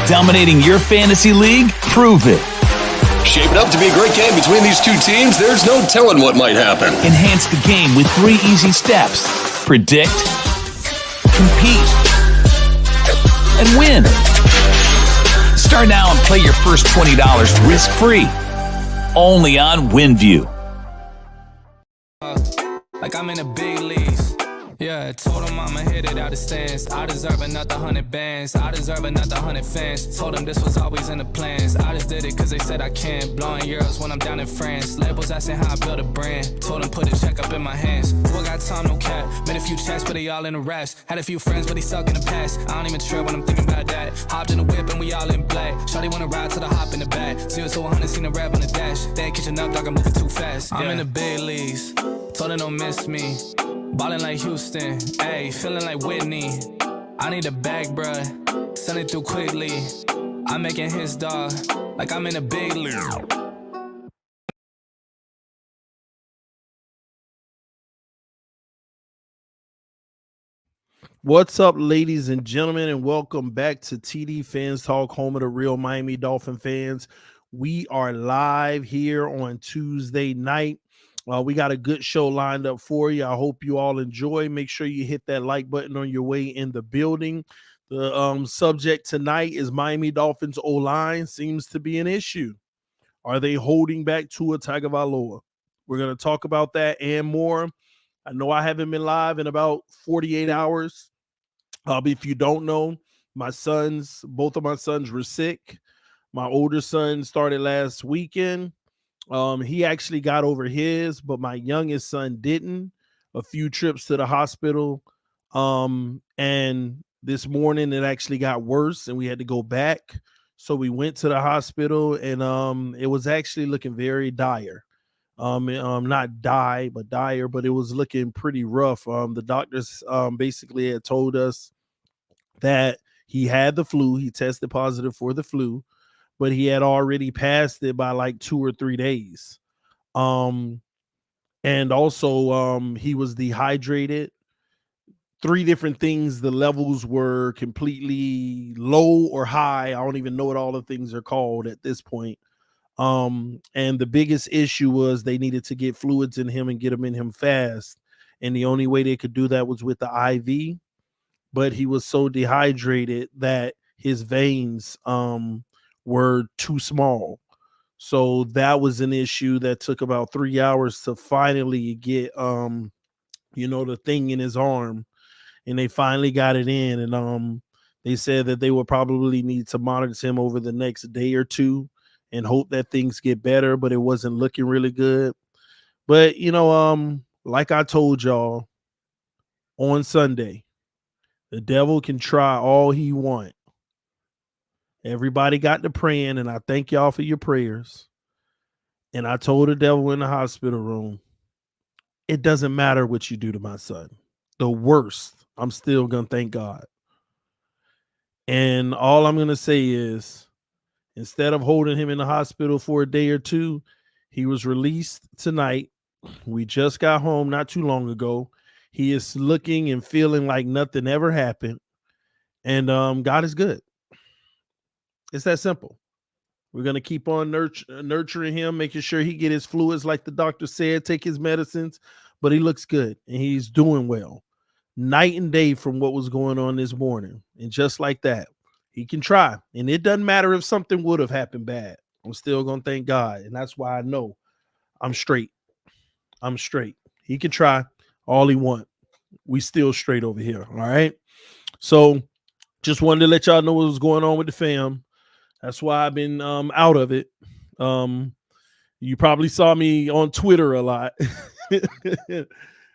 Dominating your fantasy league? Prove it. Shaping up to be a great game between these two teams. There's no telling what might happen. Enhance the game with 3 easy steps. Predict, compete, and win. Start now and play your first $20 risk-free. Only on WinView. Like I'm in the big leagues. Yeah, told him I'ma hit it out of stands. I deserve another 100 bands. I deserve another 100 fans. Told them this was always in the plans. I just did it cause they said I can. Blowing euros when I'm down in France. Labels asking how I build a brand. Told them put a check up in my hands. Boy got time, no cap. Made a few checks, but they all in the rest. Had a few friends, but they suck in the past. I don't even trip when I'm thinking about that. Hopped in the whip and we all in black. Shawty wanna ride to the hop in the back. 0 to 100, seen the rev on the dash. They ain't catching up, dog, I'm moving too fast. I'm in the big leagues. Told them don't miss me. Ballin' like Houston, ayy, feeling like Whitney. I need a bag, bruh, send it through quickly. I'm making his dog, like I'm in a big league. What's up, ladies and gentlemen, and welcome back to TD Fans Talk, home of the real Miami Dolphin fans. We are live here on Tuesday night. We got a good show lined up for you. I hope you all enjoy. Make sure you hit that like button on your way in the building. The subject tonight is Miami Dolphins Oline seems to be an issue. Are they holding back Tua Tagovailoa? We're going to talk about that and more. I know I haven't been live in about 48 hours. If you don't know, both of my sons were sick. My older son started last weekend. He actually got over his, but my youngest son didn't. A few trips to the hospital. And this morning it actually got worse and we had to go back. So we went to the hospital and it was actually looking very dire. Not dire, but it was looking pretty rough. The doctors basically had told us that he had the flu. He tested positive for the flu, but he had already passed it by like 2 or 3 days. And also he was dehydrated. 3 different things. The levels were completely low or high. I don't even know what all the things are called at this point. And the biggest issue was they needed to get fluids in him and get them in him fast. And the only way they could do that was with the IV. But he was so dehydrated that his veins were too small. So that was an issue that took about 3 hours to finally get the thing in his arm. And they finally got it in. And they said that they would probably need to monitor him over the next day or two and hope that things get better, but it wasn't looking really good. But like I told y'all on Sunday, the devil can try all he want. Everybody got to praying, and I thank y'all for your prayers. And I told the devil in the hospital room, it doesn't matter what you do to my son. The worst, I'm still going to thank God. And all I'm going to say is, instead of holding him in the hospital for a day or two, he was released tonight. We just got home not too long ago. He is looking and feeling like nothing ever happened. And God is good. It's that simple. We're going to keep on nurturing him, making sure he get his fluids like the doctor said, take his medicines. But he looks good and he's doing well. Night and day from what was going on this morning. And just like that, he can try. And it doesn't matter if something would have happened bad. I'm still going to thank God. And that's why I know I'm straight. I'm straight. He can try all he want. We still straight over here. All right. So just wanted to let y'all know what was going on with the fam. That's why I've been out of it. You probably saw me on Twitter a lot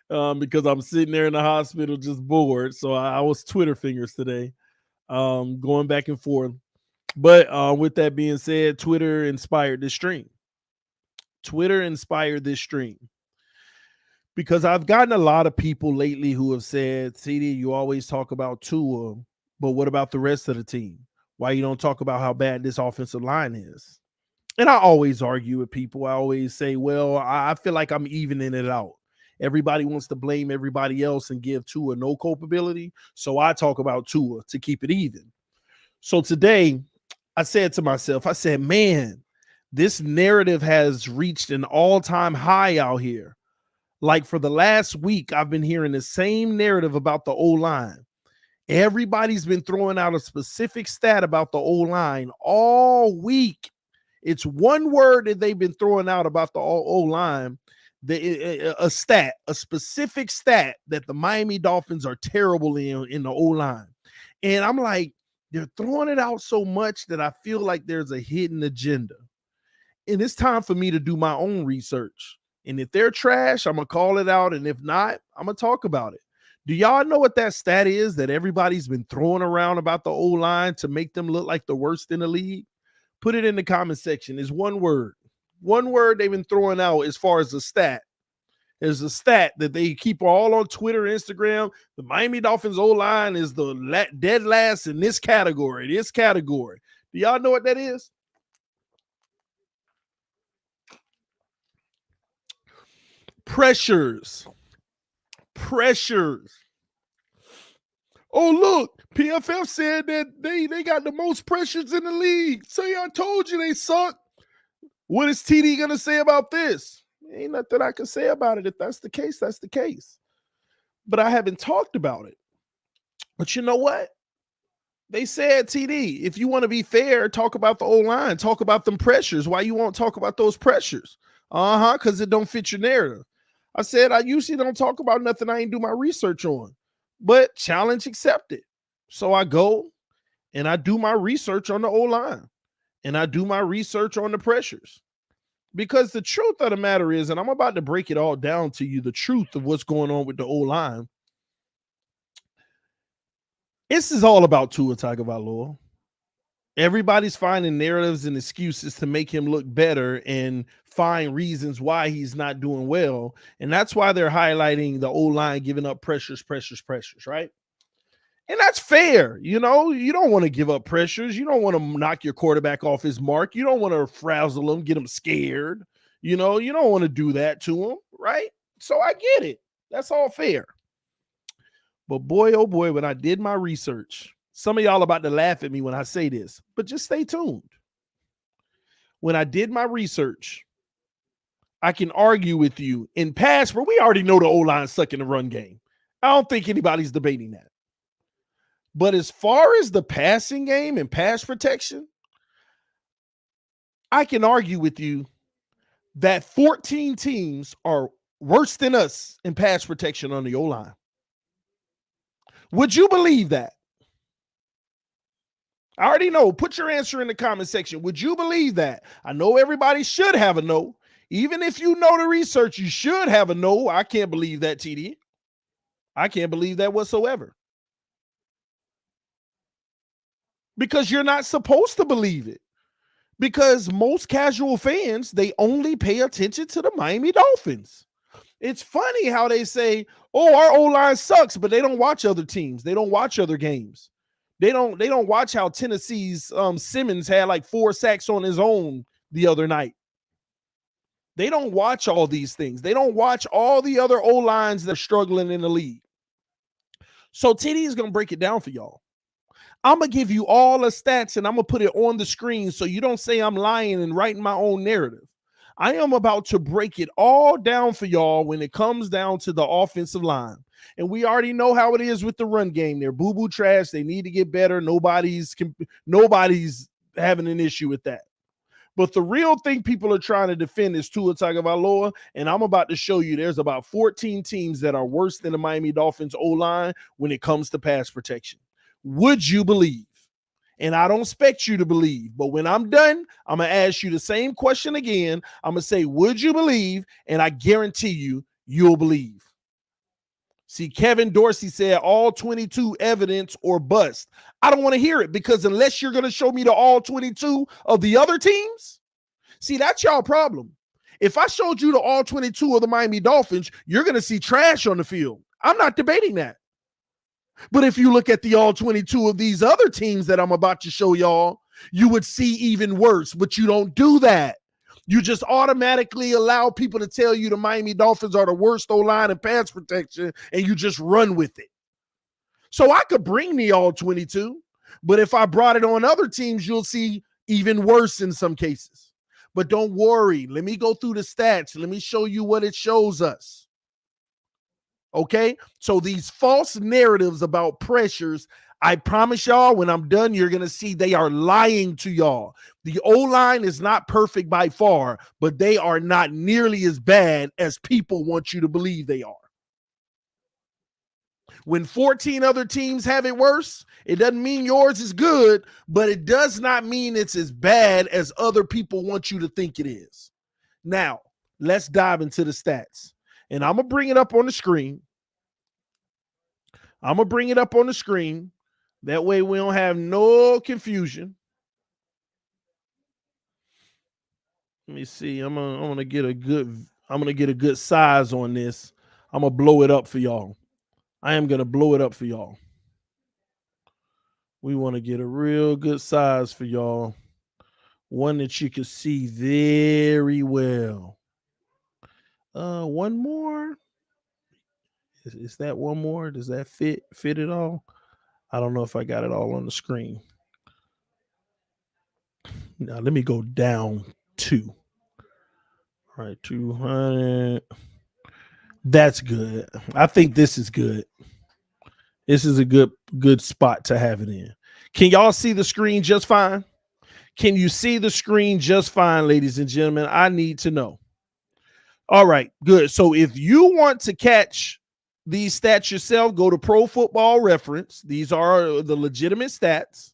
because I'm sitting there in the hospital just bored. So I was Twitter fingers today, going back and forth. But with that being said, Twitter inspired this stream. Because I've gotten a lot of people lately who have said, CD, you always talk about Tua, but what about the rest of the team? Why you don't talk about how bad this offensive line is? And I always argue with people. I always say, well, I feel like I'm evening it out. Everybody wants to blame everybody else and give Tua no culpability. So I talk about Tua to keep it even. So today I said to myself, I said, man, this narrative has reached an all-time high out here. Like for the last week, I've been hearing the same narrative about the O-line. Everybody's been throwing out a specific stat about the O-line all week. It's one word that they've been throwing out about the O-line, a specific stat that the Miami Dolphins are terrible in the O-line. And I'm like, they're throwing it out so much that I feel like there's a hidden agenda. And it's time for me to do my own research. And if they're trash, I'm going to call it out. And if not, I'm going to talk about it. Do y'all know what that stat is that everybody's been throwing around about the O-line to make them look like the worst in the league? Put it in the comment section. It's one word. One word they've been throwing out as far as a stat. There's a stat that they keep all on Twitter, Instagram. The Miami Dolphins O-line is the dead last in this category. Do y'all know what that is? Pressures. Oh, look, PFF said that they got the most pressures in the league. So I told you they suck. What is TD going to say about this? Ain't nothing I can say about it. If that's the case, that's the case. But I haven't talked about it. But you know what? They said, TD, if you want to be fair, talk about the O-line. Talk about them pressures. Why you won't talk about those pressures? Because it don't fit your narrative. I said I usually don't talk about nothing I ain't do my research on. But challenge accepted. So I go and I do my research on the O-line. And I do my research on the pressures. Because the truth of the matter is, and I'm about to break it all down to you, the truth of what's going on with the O-line. This is all about Tua Tagovailoa. Everybody's finding narratives and excuses to make him look better and find reasons why he's not doing well. And that's why they're highlighting the O-line giving up pressures, right? And that's fair. You know, you don't want to give up pressures. You don't want to knock your quarterback off his mark. You don't want to frazzle him, get him scared. You know, you don't want to do that to him, right? So I get it. That's all fair. But boy, oh boy, when I did my research, some of y'all about to laugh at me when I say this, but just stay tuned. When I did my research, I can argue with you in pass, but we already know the O-line suck in the run game. I don't think anybody's debating that. But as far as the passing game and pass protection, I can argue with you that 14 teams are worse than us in pass protection on the O-line. Would you believe that? I already know. Put your answer in the comment section. Would you believe that? I know everybody should have a no. Even if you know the research, you should have a no. I can't believe that, TD. I can't believe that whatsoever. Because you're not supposed to believe it. Because most casual fans, they only pay attention to the Miami Dolphins. It's funny how they say, oh, our O-line sucks, but they don't watch other teams. They don't watch other games. They don't watch how Tennessee's Simmons had like 4 sacks on his own the other night. They don't watch all these things. They don't watch all the other O-lines that are struggling in the league. So TD is going to break it down for y'all. I'm going to give you all the stats and I'm going to put it on the screen so you don't say I'm lying and writing my own narrative. I am about to break it all down for y'all when it comes down to the offensive line. And we already know how it is with the run game. They're boo-boo trash. They need to get better. Nobody's having an issue with that. But the real thing people are trying to defend is Tua Tagovailoa, and I'm about to show you there's about 14 teams that are worse than the Miami Dolphins O-line when it comes to pass protection. Would you believe? And I don't expect you to believe, but when I'm done, I'm going to ask you the same question again. I'm going to say, would you believe? And I guarantee you'll believe. See, Kevin Dorsey said all 22 evidence or bust. I don't want to hear it because unless you're going to show me the all 22 of the other teams, see, that's y'all problem. If I showed you the all 22 of the Miami Dolphins, you're going to see trash on the field. I'm not debating that. But if you look at the all 22 of these other teams that I'm about to show y'all, you would see even worse, but you don't do that. You just automatically allow people to tell you the Miami Dolphins are the worst O-line in pass protection, and you just run with it. So I could bring the all 22, but if I brought it on other teams, you'll see even worse in some cases. But don't worry. Let me go through the stats. Let me show you what it shows us. Okay? So these false narratives about pressures, I promise y'all, when I'm done, you're going to see they are lying to y'all. The O-line is not perfect by far, but they are not nearly as bad as people want you to believe they are. When 14 other teams have it worse, it doesn't mean yours is good, but it does not mean it's as bad as other people want you to think it is. Now, let's dive into the stats. And I'm going to bring it up on the screen. That way we don't have no confusion. Let me see. I'm gonna get a good size on this. I'm gonna blow it up for y'all. I am gonna blow it up for y'all. We want to get a real good size for y'all. One that you can see very well. One more. Is that one more? Does that fit it all? I don't know if I got it all on the screen. Now let me go down 2. All right, 200. That's good. I think this is good. This is a good spot to have it in. Can y'all see the screen just fine? Can you see the screen just fine, ladies and gentlemen? I need to know. All right, good. So if you want to catch these stats yourself, go to Pro Football Reference. These are the legitimate stats.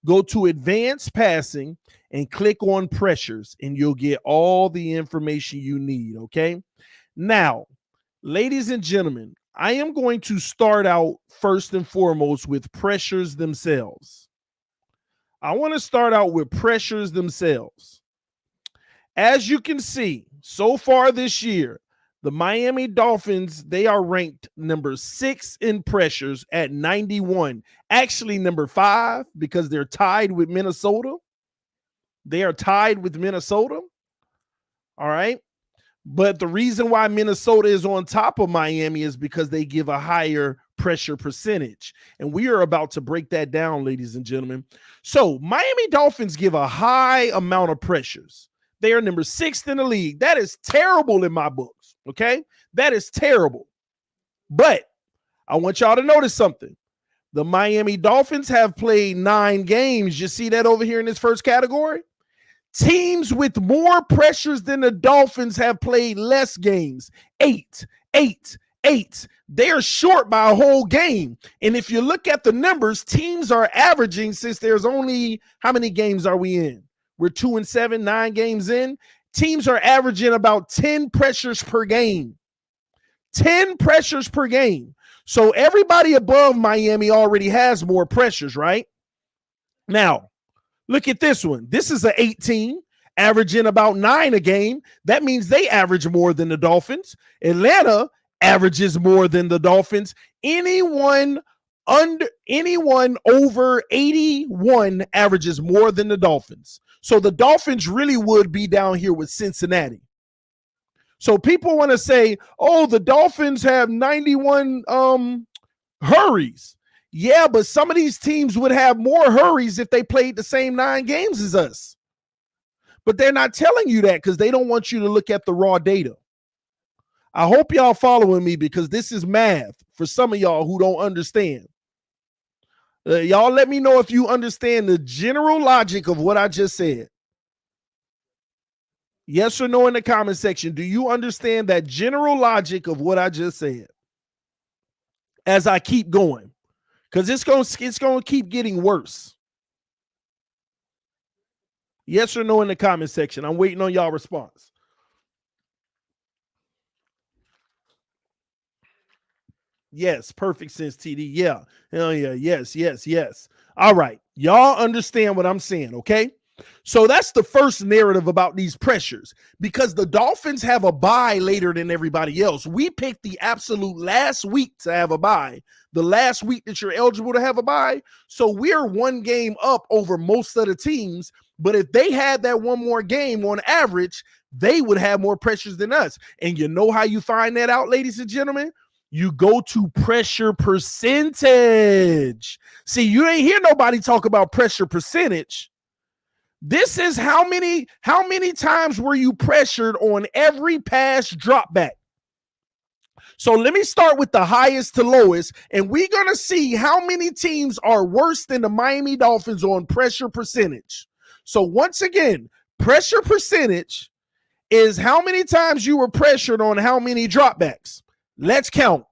Go to Advanced Passing and click on Pressures, and you'll get all the information you need, okay? Now, ladies and gentlemen, I am going to start out first and foremost with pressures themselves. I want to start out with pressures themselves. As you can see, so far this year, the Miami Dolphins, they are ranked number 6 in pressures at 91. Actually, number 5 because they're tied with Minnesota. They are tied with Minnesota. All right. But the reason why Minnesota is on top of Miami is because they give a higher pressure percentage. And we are about to break that down, ladies and gentlemen. So Miami Dolphins give a high amount of pressures. They are number 6th in the league. That is terrible in my books. Okay. That is terrible. But I want y'all to notice something. The Miami Dolphins have played 9 games. You see that over here in this first category? Teams with more pressures than the Dolphins have played less games. 8. They are short by a whole game. And if you look at the numbers, teams are averaging, since there's only, how many games are we in? We're 2-7, 9 games in. Teams are averaging about 10 pressures per game. 10 pressures per game. So everybody above Miami already has more pressures, right? Now, look at this one. This is an 18, averaging about 9 a game. That means they average more than the Dolphins. Atlanta averages more than the Dolphins. Anyone over 81 averages more than the Dolphins. So the Dolphins really would be down here with Cincinnati. So people want to say, oh, the Dolphins have 91 hurries. Yeah, but some of these teams would have more hurries if they played the same 9 games as us. But they're not telling you that because they don't want you to look at the raw data. I hope y'all following me, because this is math for some of y'all who don't understand. Y'all let me know if you understand the general logic of what I just said. Yes or no in the comment section. Do you understand that general logic of what I just said? As I keep going. Because it's going to keep getting worse. Yes or no in the comment section. I'm waiting on y'all response. Yes, perfect sense, TD. Yeah. Hell yeah. Yes. All right. Y'all understand what I'm saying, okay? So that's the first narrative about these pressures, because the Dolphins have a bye later than everybody else. We picked the absolute last week to have a bye, the last week that you're eligible to have a bye. So we're 1 game up over most of the teams. But if they had that 1 more game on average, they would have more pressures than us. And you know how you find that out, ladies and gentlemen? You go to pressure percentage. See, you ain't hear nobody talk about pressure percentage. This is how many times were you pressured on every pass drop back? So let me start with the highest to lowest, and we're going to see how many teams are worse than the Miami Dolphins on pressure percentage. So once again, pressure percentage is how many times you were pressured on how many dropbacks. Let's count.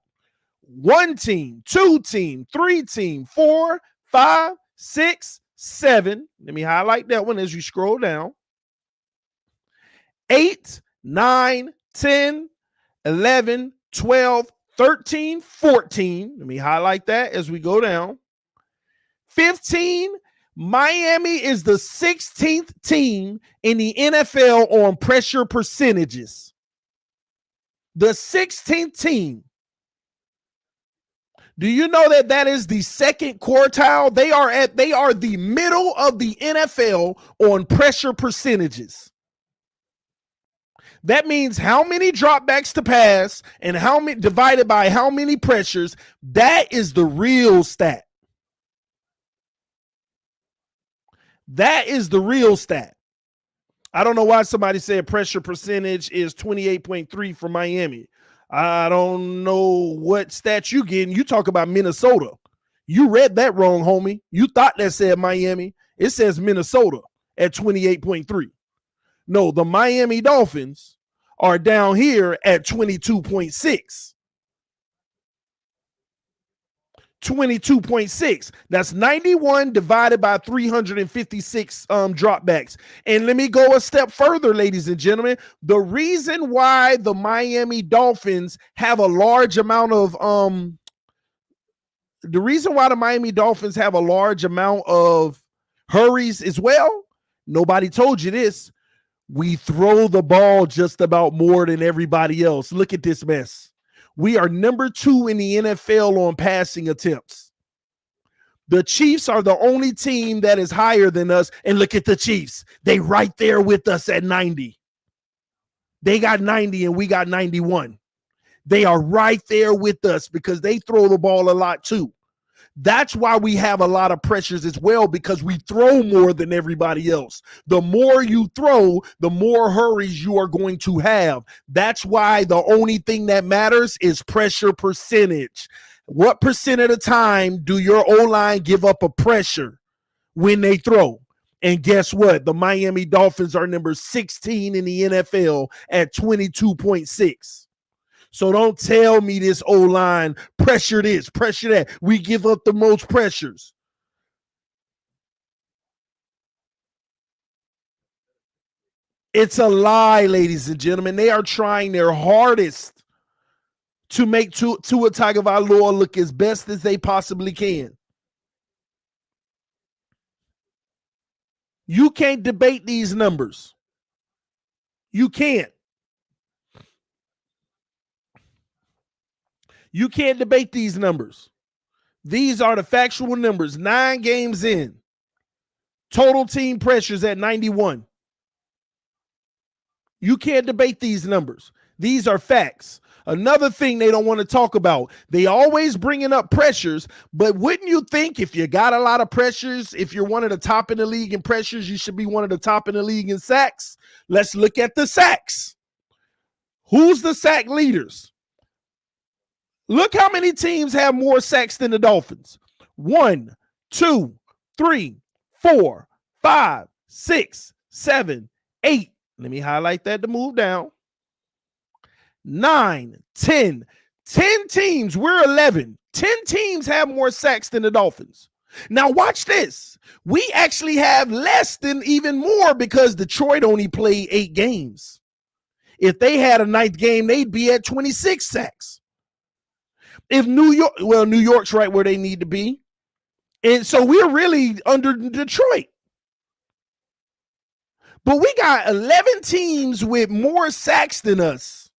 1 team, 2 team, 3 team, 4, 5, 6, 7. Let me highlight that one as you scroll down. 8, 9, 10, 11, 12, 13, 14. Let me highlight that as we go down. 15, Miami is the 16th team in the NFL on pressure percentages. The 16th team. Do you know that that is the second quartile? They are the middle of the NFL on pressure percentages. That means how many dropbacks to pass and how many divided by how many pressures. That is the real stat. That is the real stat. I don't know why somebody said pressure percentage is 28.3 for Miami. I don't know what stat you getting. You talk about Minnesota. You read that wrong, homie. You thought that said Miami. It says Minnesota at 28.3. No, the Miami Dolphins are down here at 22.6. 22.6. That's 91 divided by 356 dropbacks. And let me go a step further, ladies and gentlemen. The reason why the Miami Dolphins have a large amount of hurries as well, nobody told you this. We throw the ball just about more than everybody else. Look at this mess. We are number 2 in the NFL on passing attempts. The Chiefs are the only team that is higher than us. And look at the Chiefs. They right there with us at 90. They got 90 and we got 91. They are right there with us because they throw the ball a lot too. That's why we have a lot of pressures as well, because we throw more than everybody else. The more you throw, the more hurries you are going to have. That's why the only thing that matters is pressure percentage. What percent of the time do your O-line give up a pressure when they throw? And guess what? The Miami Dolphins are number 16 in the NFL at 22.6. So don't tell me this O-line pressure this, pressure that. We give up the most pressures. It's a lie, ladies and gentlemen. They are trying their hardest to make Tua Tagovailoa look as best as they possibly can. You can't debate these numbers. You can't. You can't debate these numbers. These are the factual numbers. 9 games in. Total team pressures at 91. You can't debate these numbers. These are facts. Another thing they don't want to talk about, they always bringing up pressures, but wouldn't you think if you got a lot of pressures, if you're one of the top in the league in pressures, you should be one of the top in the league in sacks? Let's look at the sacks. Who's the sack leaders? Look how many teams have more sacks than the Dolphins. 1, 2, 3, 4, 5, 6, 7, 8. Let me highlight that to move down. 9, 10. 10 teams. We're 11. 10 teams have more sacks than the Dolphins. Now watch this. We actually have less than even more because Detroit only played 8 games. If they had a 9th game, they'd be at 26 sacks. If New York's right where they need to be. And so we're really under Detroit. But we got 11 teams with more sacks than us.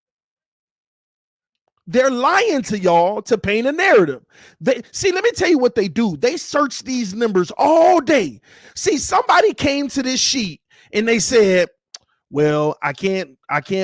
They're lying to y'all to paint a narrative. Let me tell you what they do. They search these numbers all day. See, somebody came to this sheet and they said, well, I can't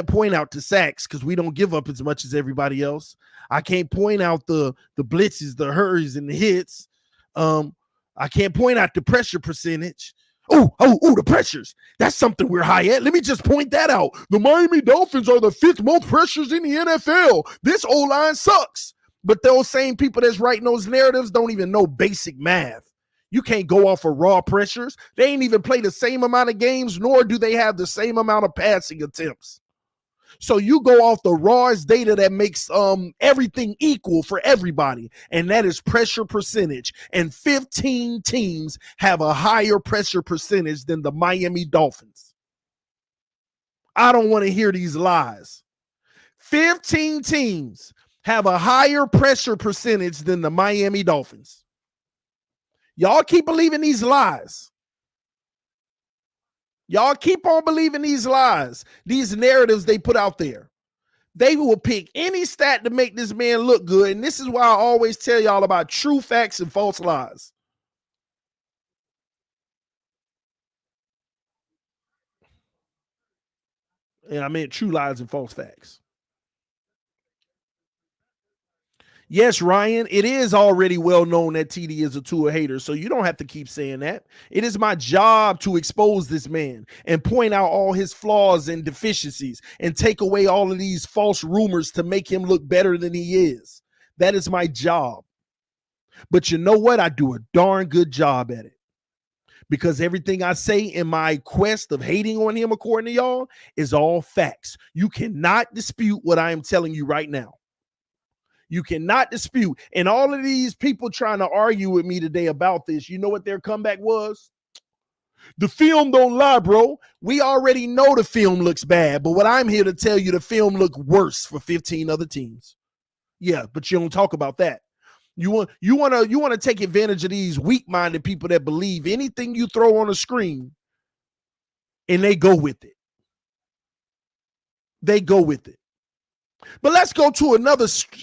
point out the sacks because we don't give up as much as everybody else. I can't point out the blitzes, the hurries, and the hits. I can't point out the pressure percentage. The pressures. That's something we're high at. Let me just point that out. The Miami Dolphins are the 5th most pressures in the NFL. This O-line sucks. But those same people that's writing those narratives don't even know basic math. You can't go off of raw pressures. They ain't even play the same amount of games, nor do they have the same amount of passing attempts. So you go off the rawest data that makes everything equal for everybody, and that is pressure percentage. And 15 teams have a higher pressure percentage than the Miami Dolphins. I don't want to hear these lies. 15 teams have a higher pressure percentage than the Miami Dolphins. Y'all keep believing these lies. Y'all keep on believing these lies, these narratives they put out there. They will pick any stat to make this man look good. And this is why I always tell y'all about true facts and false lies. And I meant true lies and false facts. Yes, Ryan, it is already well known that TD is a Tua hater, so you don't have to keep saying that. It is my job to expose this man and point out all his flaws and deficiencies and take away all of these false rumors to make him look better than he is. That is my job. But you know what? I do a darn good job at it. Because everything I say in my quest of hating on him, according to y'all, is all facts. You cannot dispute what I am telling you right now. You cannot dispute. And all of these people trying to argue with me today about this, you know what their comeback was? The film don't lie, bro. We already know the film looks bad, but what I'm here to tell you, the film looked worse for 15 other teams. Yeah, but you don't talk about that. You want to take advantage of these weak-minded people that believe anything you throw on a screen, and they go with it. They go with it. But let's go to another stat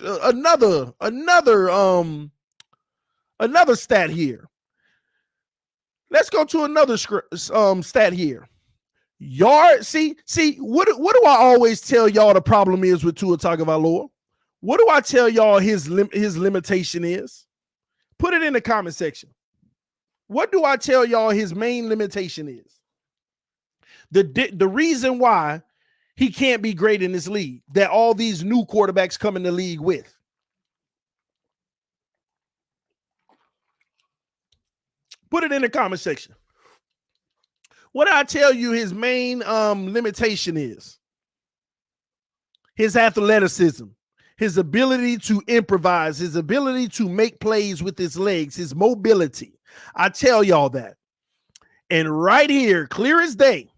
here. Let's go to another stat here. What do I always tell y'all the problem is with Tua Tagovailoa? What do I tell y'all his limitation is? Put it in the comment section. What do I tell y'all his main limitation is? The reason why he can't be great in this league that all these new quarterbacks come in the league with. Put it in the comment section. What did I tell you his main limitation is? His athleticism, his ability to improvise, his ability to make plays with his legs, his mobility. I tell y'all that. And right here, clear as day,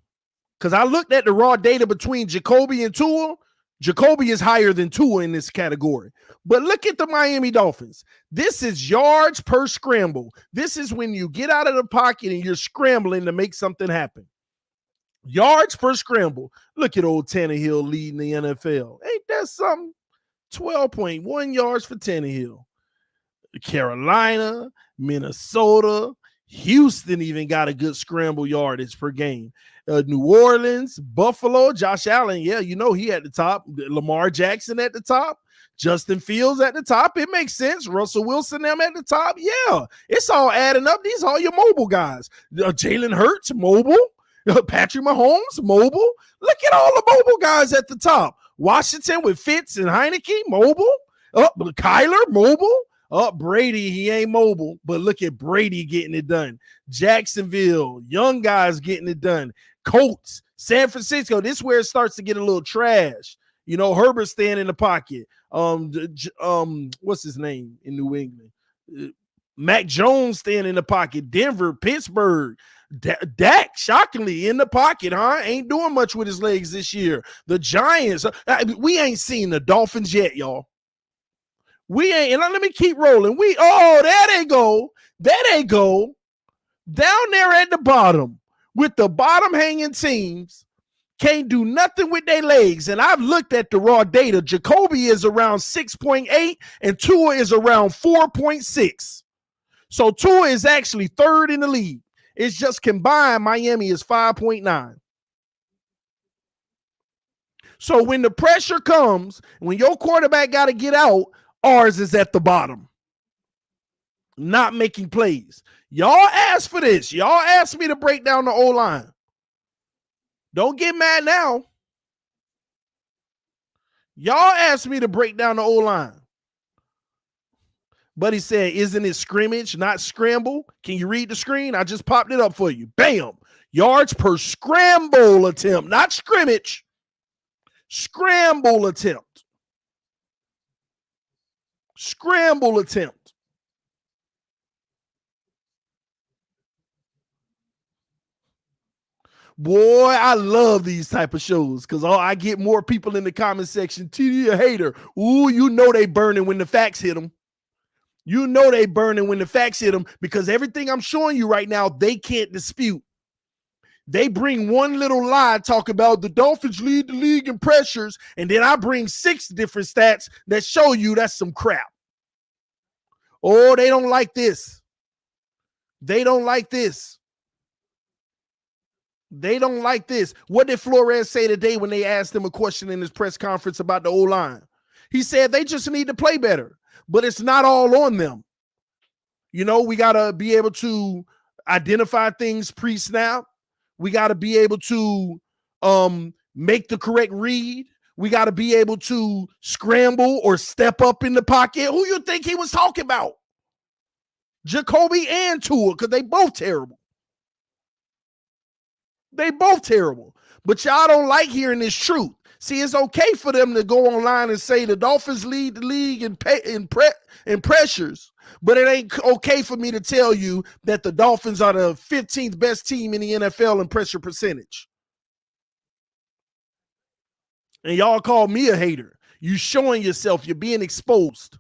because I looked at the raw data between Jacoby and Tua. Jacoby is higher than Tua in this category. But look at the Miami Dolphins. This is yards per scramble. This is when you get out of the pocket and you're scrambling to make something happen. Yards per scramble. Look at old Tannehill leading the NFL. Ain't that something? 12.1 yards for Tannehill. Carolina, Minnesota, Houston even got a good scramble yardage per game. New Orleans, Buffalo, Josh Allen, yeah, you know he at the top. Lamar Jackson at the top. Justin Fields at the top. It makes sense. Russell Wilson, them at the top. Yeah, it's all adding up. These are all your mobile guys. Jalen Hurts, mobile. Patrick Mahomes, mobile. Look at all the mobile guys at the top. Washington with Fitz and Heineke, mobile. Kyler, mobile. Brady, he ain't mobile, but look at Brady getting it done. Jacksonville, young guys getting it done. Colts, San Francisco, this is where it starts to get a little trash. You know, Herbert staying in the pocket. What's his name in New England? Mac Jones staying in the pocket. Denver, Pittsburgh. Dak, shockingly, in the pocket, huh? Ain't doing much with his legs this year. The Giants, we ain't seen the Dolphins yet, y'all. We ain't, and let me keep rolling. There they go. There they go. Down there at the bottom with the bottom hanging teams can't do nothing with their legs. And I've looked at the raw data. Jacoby is around 6.8 and Tua is around 4.6. So Tua is actually third in the league. It's just combined, Miami is 5.9. So when the pressure comes, when your quarterback got to get out, ours is at the bottom. Not making plays. Y'all asked for this. Y'all asked me to break down the O-line. Don't get mad now. Y'all asked me to break down the O-line. But he said, isn't it scrimmage, not scramble? Can you read the screen? I just popped it up for you. Bam. Yards per scramble attempt, not scrimmage. Scramble attempt. Scramble attempt. Boy, I love these type of shows because I get more people in the comment section. TD a hater. Ooh, you know they burning when the facts hit them. You know they burning when the facts hit them because everything I'm showing you right now, they can't dispute. They bring one little lie, talk about the Dolphins lead the league in pressures, and then I bring 6 different stats that show you that's some crap. Oh, they don't like this. They don't like this. They don't like this. What did Flores say today when they asked him a question in his press conference about the O-line? He said they just need to play better, but it's not all on them. You know, we got to be able to identify things pre-snap. We got to be able to make the correct read. We got to be able to scramble or step up in the pocket. Who you think he was talking about? Jacoby and Tua, because they both terrible. They both terrible. But y'all don't like hearing this truth. See, it's okay for them to go online and say the Dolphins lead the league in pressures, but it ain't okay for me to tell you that the Dolphins are the 15th best team in the NFL in pressure percentage. And y'all call me a hater. You showing yourself, you're being exposed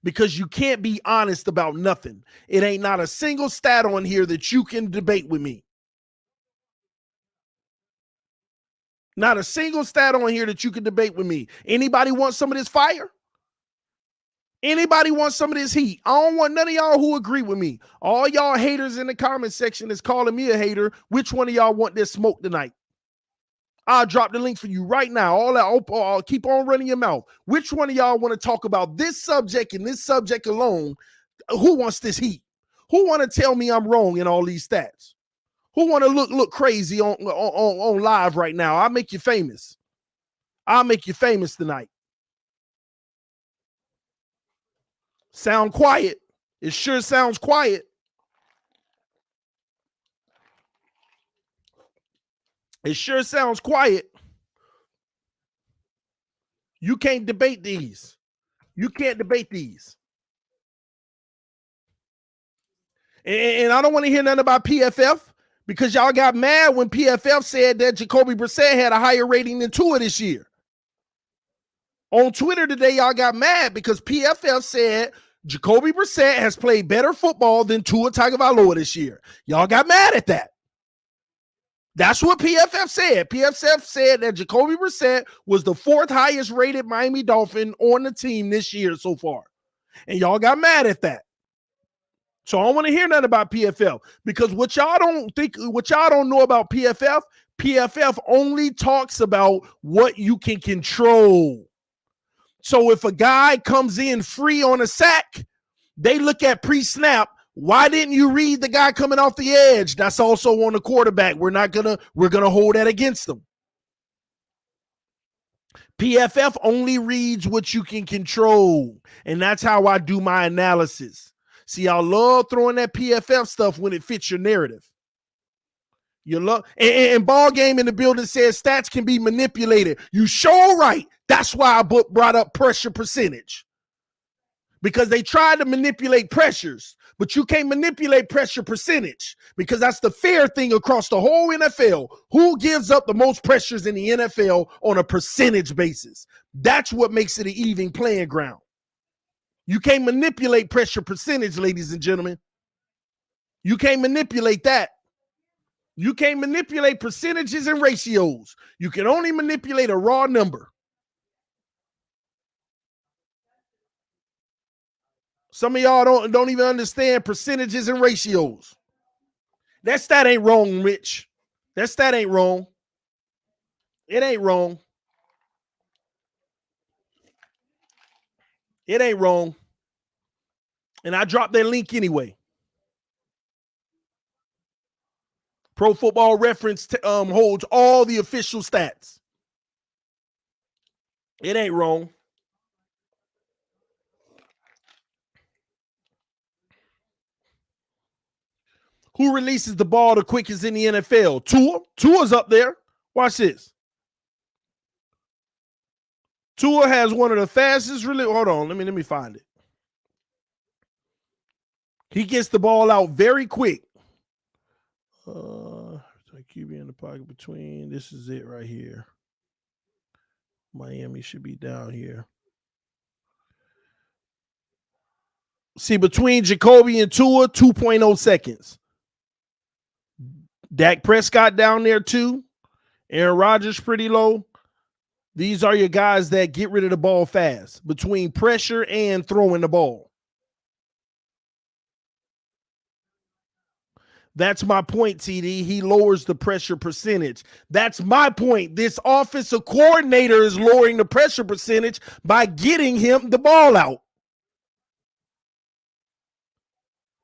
because you can't be honest about nothing. It ain't not a single stat on here that you can debate with me. Not a single stat on here that you can debate with me. Anybody want some of this fire? Anybody want some of this heat? I don't want none of y'all who agree with me. All y'all haters in the comment section is calling me a hater. Which one of y'all want this smoke tonight? I'll drop the link for you right now. All that, I'll keep on running your mouth. Which one of y'all want to talk about this subject and this subject alone? Who wants this heat? Who want to tell me I'm wrong in all these stats? Who want to look crazy on live right now? I'll make you famous. I'll make you famous tonight. Sound quiet. It sure sounds quiet. It sure sounds quiet. You can't debate these. You can't debate these. And I don't want to hear nothing about PFF. Because y'all got mad when PFF said that Jacoby Brissett had a higher rating than Tua this year. On Twitter today, y'all got mad because PFF said Jacoby Brissett has played better football than Tua Tagovailoa this year. Y'all got mad at that. That's what PFF said. PFF said that Jacoby Brissett was the 4th highest rated Miami Dolphin on the team this year so far. And y'all got mad at that. So I don't want to hear nothing about PFF because what y'all don't know about PFF only talks about what you can control. So if a guy comes in free on a sack, they look at pre-snap. Why didn't you read the guy coming off the edge? That's also on the quarterback. We're gonna hold that against them. PFF only reads what you can control, and that's how I do my analysis. See, y'all love throwing that PFF stuff when it fits your narrative. You love and Ball Game in the building says stats can be manipulated. You sure right. That's why I brought up pressure percentage. Because they tried to manipulate pressures, but you can't manipulate pressure percentage because that's the fair thing across the whole NFL. Who gives up the most pressures in the NFL on a percentage basis? That's what makes it an even playing ground. You can't manipulate pressure percentage, ladies and gentlemen. You can't manipulate that. You can't manipulate percentages and ratios. You can only manipulate a raw number. Some of y'all don't even understand percentages and ratios. That stat ain't wrong, Rich. That stat ain't wrong. It ain't wrong. It ain't wrong. And I dropped that link anyway. Pro Football Reference holds all the official stats. It ain't wrong. Who releases the ball the quickest in the NFL? Tua. Tua's up there. Watch this. Tua has one of the fastest hold on, let me find it. He gets the ball out very quick. QB in the pocket between. This is it right here. Miami should be down here. See, between Jacoby and Tua, 2.0 seconds. Dak Prescott down there too. Aaron Rodgers pretty low. These are your guys that get rid of the ball fast between pressure and throwing the ball. That's my point, TD. He lowers the pressure percentage. That's my point. This offensive coordinator is lowering the pressure percentage by getting him the ball out.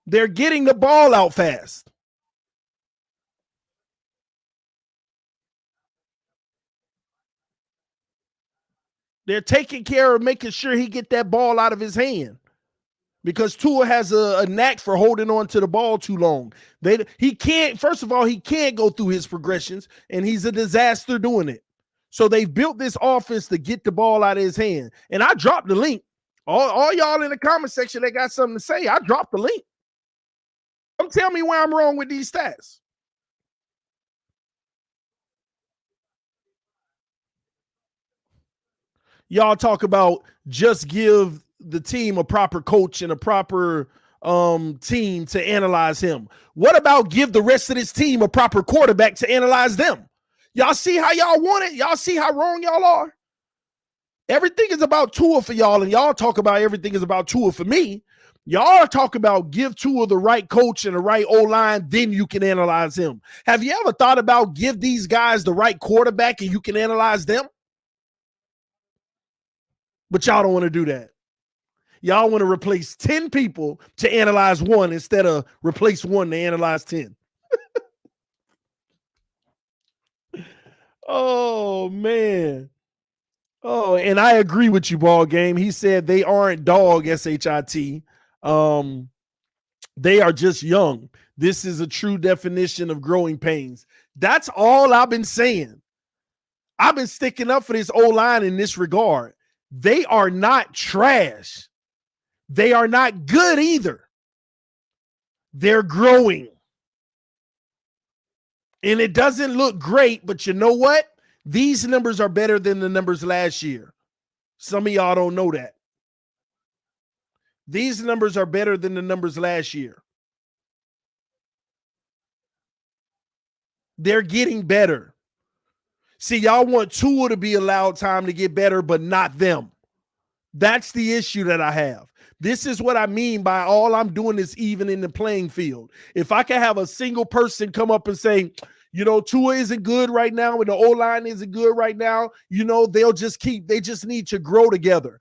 They're getting the ball out fast. They're taking care of making sure he get that ball out of his hand. Because Tua has a knack for holding on to the ball too long. He can't, first of all, he can't go through his progressions, and he's a disaster doing it. So they've built this offense to get the ball out of his hand. And I dropped the link. All y'all in the comment section that got something to say, I dropped the link. Come tell me where I'm wrong with these stats. Y'all talk about just give the team a proper coach and a proper team to analyze him. What about give the rest of this team a proper quarterback to analyze them? Y'all see how y'all want it? Y'all see how wrong y'all are? Everything is about Tua for y'all, and y'all talk about everything is about Tua for me. Y'all talk about give Tua the right coach and the right O-line, then you can analyze him. Have you ever thought about give these guys the right quarterback and you can analyze them? But y'all don't want to do that. Y'all want to replace 10 people to analyze one instead of replace one to analyze 10. Oh, man. Oh, and I agree with you, Ball Game. He said they aren't dog, S-H-I-T. They are just young. This is a true definition of growing pains. That's all I've been saying. I've been sticking up for this O-line in this regard. They are not trash. They are not good either. They're growing. And it doesn't look great, but you know what? These numbers are better than the numbers last year. Some of y'all don't know that. These numbers are better than the numbers last year. They're getting better. See, y'all want Tua to be allowed time to get better, but not them. That's the issue that I have. This is what I mean by all I'm doing is even in the playing field. If I can have a single person come up and say, you know, Tua isn't good right now and the O-line isn't good right now, you know, they just need to grow together.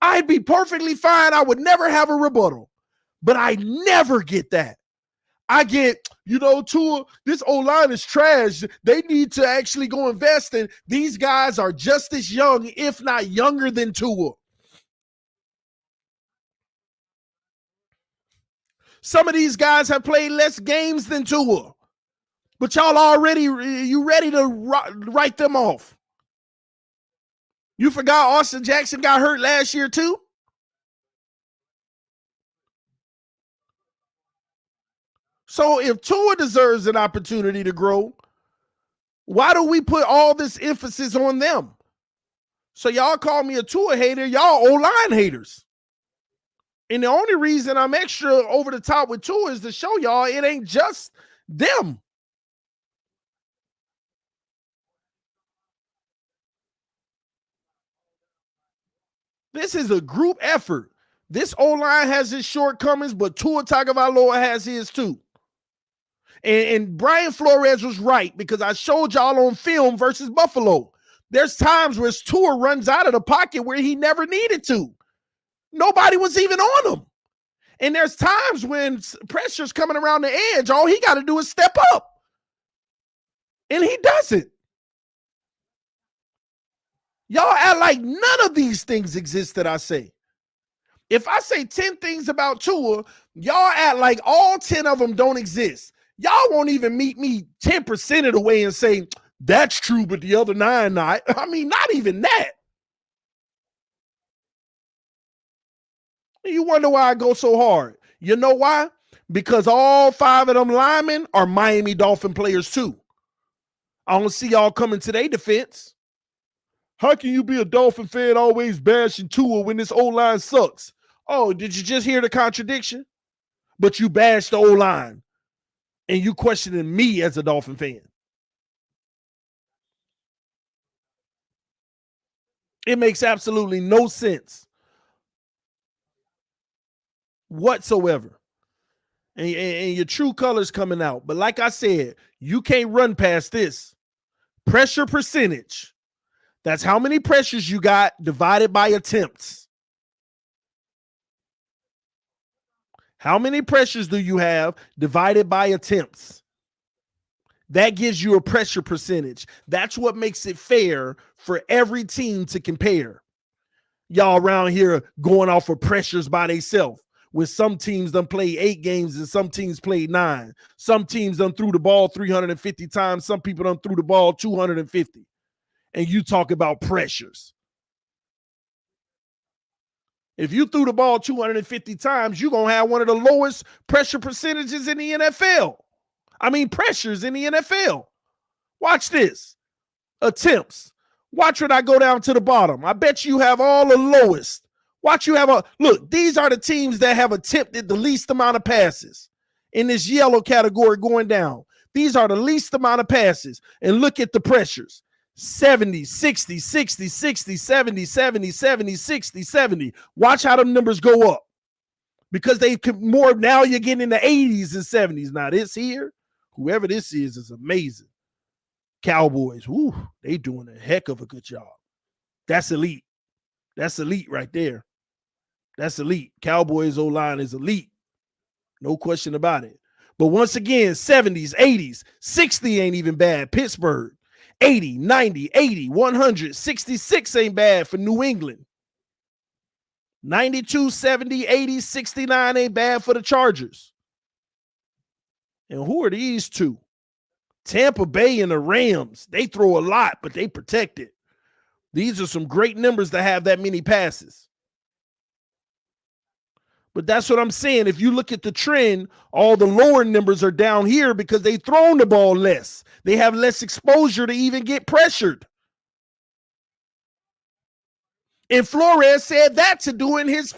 I'd be perfectly fine. I would never have a rebuttal, but I never get that. I get, you know, Tua, this O-line is trash. They need to actually go invest in. These guys are just as young, if not younger than Tua. Some of these guys have played less games than Tua, but y'all already, you ready to write them off. You forgot Austin Jackson got hurt last year too? So if Tua deserves an opportunity to grow, why do we put all this emphasis on them? So y'all call me a Tua hater, y'all O-line haters. And the only reason I'm extra over the top with Tua is to show y'all it ain't just them. This is a group effort. This O-line has its shortcomings, but Tua Tagovailoa has his too. And Brian Flores was right because I showed y'all on film versus Buffalo. There's times where Tua runs out of the pocket where he never needed to. Nobody was even on him. And there's times when pressure's coming around the edge. All he got to do is step up. And he doesn't. Y'all act like none of these things exist that I say. If I say 10 things about Tua, y'all act like all 10 of them don't exist. Y'all won't even meet me 10% of the way and say, that's true, but the other 9 not. I mean, not even that. You wonder why I go so hard. You know why? Because all 5 of them linemen are Miami Dolphin players too. I don't see y'all coming to their defense. How can you be a Dolphin fan always bashing Tua when this O-line sucks? Oh, did you just hear the contradiction? But you bashed the O-line and you questioning me as a Dolphin fan. It makes absolutely no sense whatsoever. And your true colors coming out. But like I said, you can't run past this. Pressure percentage. That's how many pressures you got divided by attempts. How many pressures do you have divided by attempts? That gives you a pressure percentage. That's what makes it fair for every team to compare. Y'all around here going off of pressures by themselves. With some teams done play 8 games and some teams played 9. Some teams done threw the ball 350 times. Some people done threw the ball 250. And you talk about pressures. If you threw the ball 250 times, you're going to have one of the lowest pressure percentages in the NFL. I mean, pressures in the NFL. Watch this. Attempts. Watch when I go down to the bottom. I bet you have all the lowest. Watch you have look, these are the teams that have attempted the least amount of passes in this yellow category going down. These are the least amount of passes. And look at the pressures. 70, 60, 60, 60, 70, 70, 70, 60, 70. Watch how them numbers go up. Because they can more now you're getting in the 80s and 70s. Now this here, whoever this is amazing. Cowboys, whoo, they doing a heck of a good job. That's elite. That's elite right there. That's elite. Cowboys O-line is elite. No question about it. But once again, 70s, 80s, 60 ain't even bad. Pittsburgh, 80, 90, 80, 100, 66 ain't bad for New England. 92, 70, 80, 69 ain't bad for the Chargers. And who are these two? Tampa Bay and the Rams. They throw a lot, but they protect it. These are some great numbers to have that many passes. But that's what I'm saying. If you look at the trend, all the lower numbers are down here because they've thrown the ball less. They have less exposure to even get pressured. And Flores said that today in his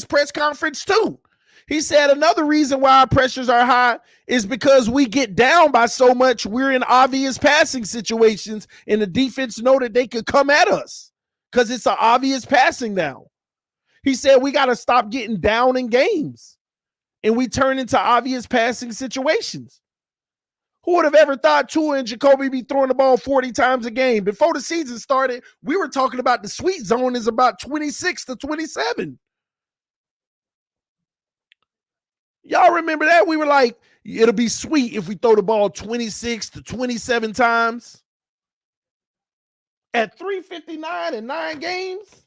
press conference too. He said another reason why our pressures are high is because we get down by so much. We're in obvious passing situations, and the defense know that they could come at us because it's an obvious passing down. He said we got to stop getting down in games, and we turn into obvious passing situations. Who would have ever thought Tua and Jacoby be throwing the ball 40 times a game? Before the season started, we were talking about the sweet zone is about 26 to 27. Y'all remember that? We were like, it'll be sweet if we throw the ball 26 to 27 times. At 359 in 9 games,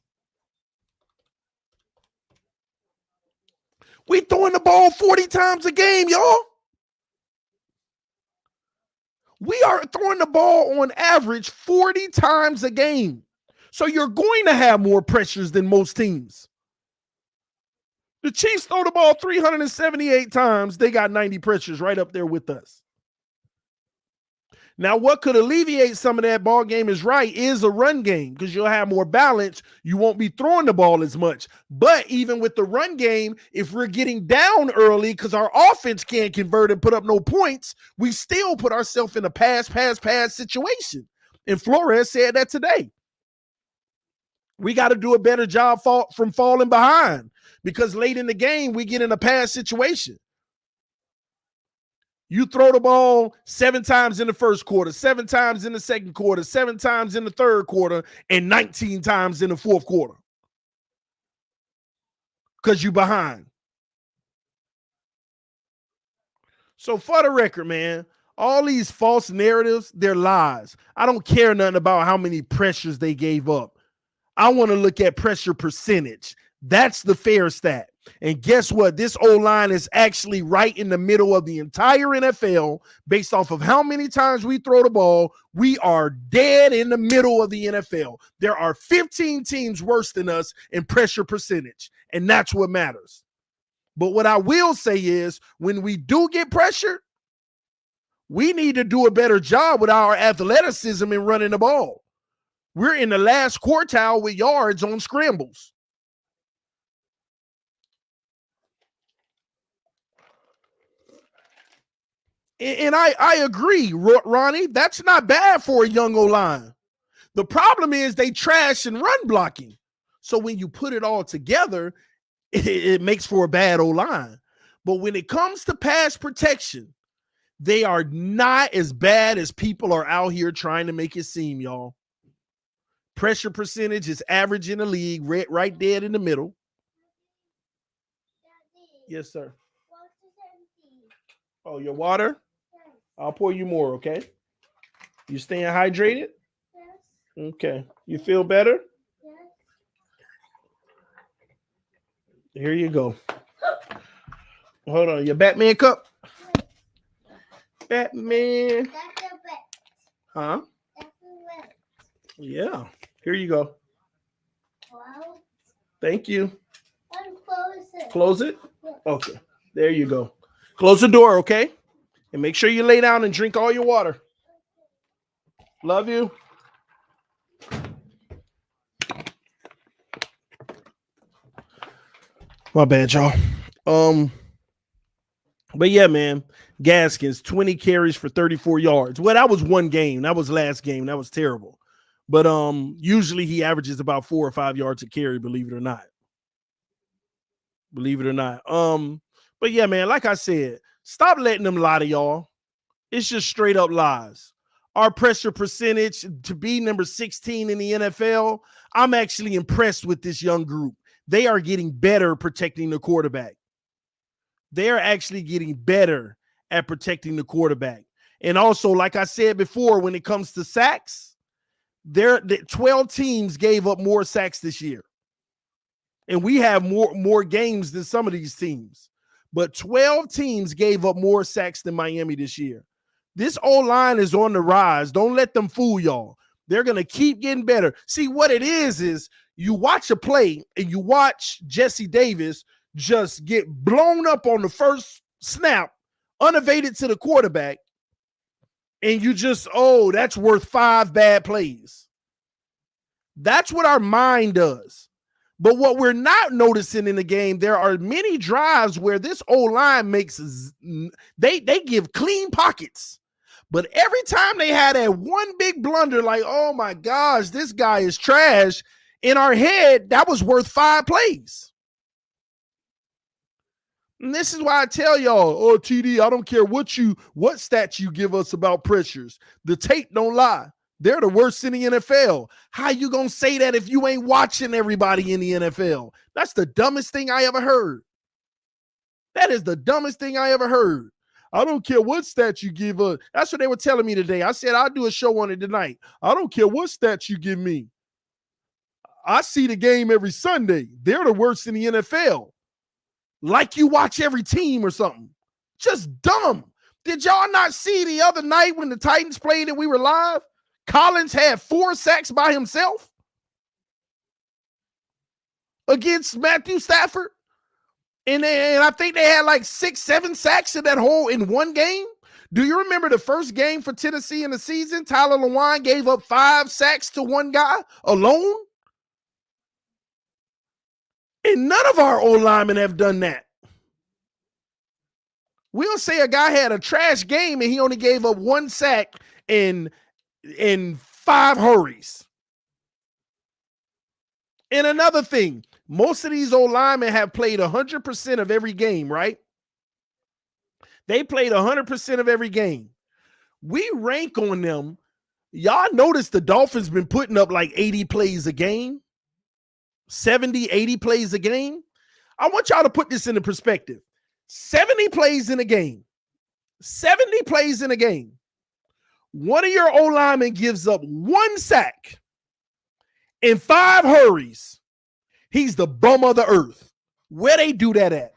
we throwing the ball 40 times a game, y'all. We are throwing the ball on average 40 times a game. So you're going to have more pressures than most teams. The Chiefs throw the ball 378 times. They got 90 pressures right up there with us. Now, what could alleviate some of that ball game is a run game because you'll have more balance. You won't be throwing the ball as much. But even with the run game, if we're getting down early because our offense can't convert and put up no points, we still put ourselves in a pass situation. And Flores said that today. We got to do a better job from falling behind because late in the game, we get in a pass situation. You throw the ball 7 times in the first quarter, 7 times in the second quarter, 7 times in the third quarter, and 19 times in the fourth quarter. Because you're behind. So for the record, man, All these false narratives, they're lies. I don't care nothing about how many pressures they gave up. I want to look at pressure percentage. That's the fair stat. And guess what? This O-line is actually right in the middle of the entire NFL based off of how many times we throw the ball. We are dead in the middle of the NFL. There are 15 teams worse than us in pressure percentage, and that's what matters. But what I will say is when we do get pressured, we need to do a better job with our athleticism in running the ball. We're in the last quartile with yards on scrambles. And I agree, Ronnie. That's not bad for a young O-line. The problem is they trash and run blocking. So when you put it all together, it makes for a bad O-line. But when it comes to pass protection, they are not as bad as people are out here trying to make it seem, y'all. Pressure percentage is average in the league, right dead in the middle. Yes, sir. Oh, your water? I'll pour you more, okay? You staying hydrated? Yes. Okay. You feel better? Yes. Here you go. Hold on. Your Batman cup? Yes. Batman. Huh? Yeah. Here you go. Wow. Thank you. Close it. Close it? Yes. Okay. There you go. Close the door, okay? And make sure you lay down and drink all your water. Love you. My bad, y'all. But yeah, man. Gaskins, 20 carries for 34 yards. Well, that was one game. That was last game. That was terrible. But usually he averages about 4 or 5 yards a carry, believe it or not. Believe it or not. But yeah, man, like I said, stop letting them lie to y'all. It's just straight up lies. Our pressure percentage to be number 16 in the NFL, I'm actually impressed with this young group. They are getting better protecting the quarterback. They are actually getting better at protecting the quarterback. And also, like I said before, when it comes to sacks, 12 teams gave up more sacks this year. And we have more games than some of these teams. But 12 teams gave up more sacks than Miami this year. This O-line is on the rise. Don't let them fool y'all. They're going to keep getting better. See, what it is you watch a play and you watch Jesse Davis just get blown up on the first snap, unevaded to the quarterback, and you just, that's worth 5 bad plays. That's what our mind does. But what we're not noticing in the game, there are many drives where this O-line they give clean pockets. But every time they had that one big blunder, like, oh my gosh, this guy is trash, in our head, that was worth 5 plays. And this is why I tell y'all, TD, I don't care what stats you give us about pressures. The tape don't lie. They're the worst in the NFL. How you going to say that if you ain't watching everybody in the NFL? That's the dumbest thing I ever heard. That is the dumbest thing I ever heard. I don't care what stats you give us. That's what they were telling me today. I said, I'll do a show on it tonight. I don't care what stats you give me. I see the game every Sunday. They're the worst in the NFL. Like you watch every team or something. Just dumb. Did y'all not see the other night when the Titans played and we were live? Collins had 4 sacks by himself against Matthew Stafford. And I think they had like 6, 7 sacks in one game. Do you remember the first game for Tennessee in the season? Tyler Lewan gave up 5 sacks to one guy alone. And none of our O-linemen have done that. We'll say a guy had a trash game and he only gave up 1 sack in 5 hurries. And another thing, most of these O-linemen have played 100% of every game, right? They played 100% of every game. We rank on them. Y'all notice the Dolphins been putting up like 80 plays a game, 70, 80 plays a game. I want y'all to put this into perspective. 70 plays in a game, 70 plays in a game. One of your O-linemen gives up 1 sack and 5 hurries. He's the bum of the earth. Where they do that at?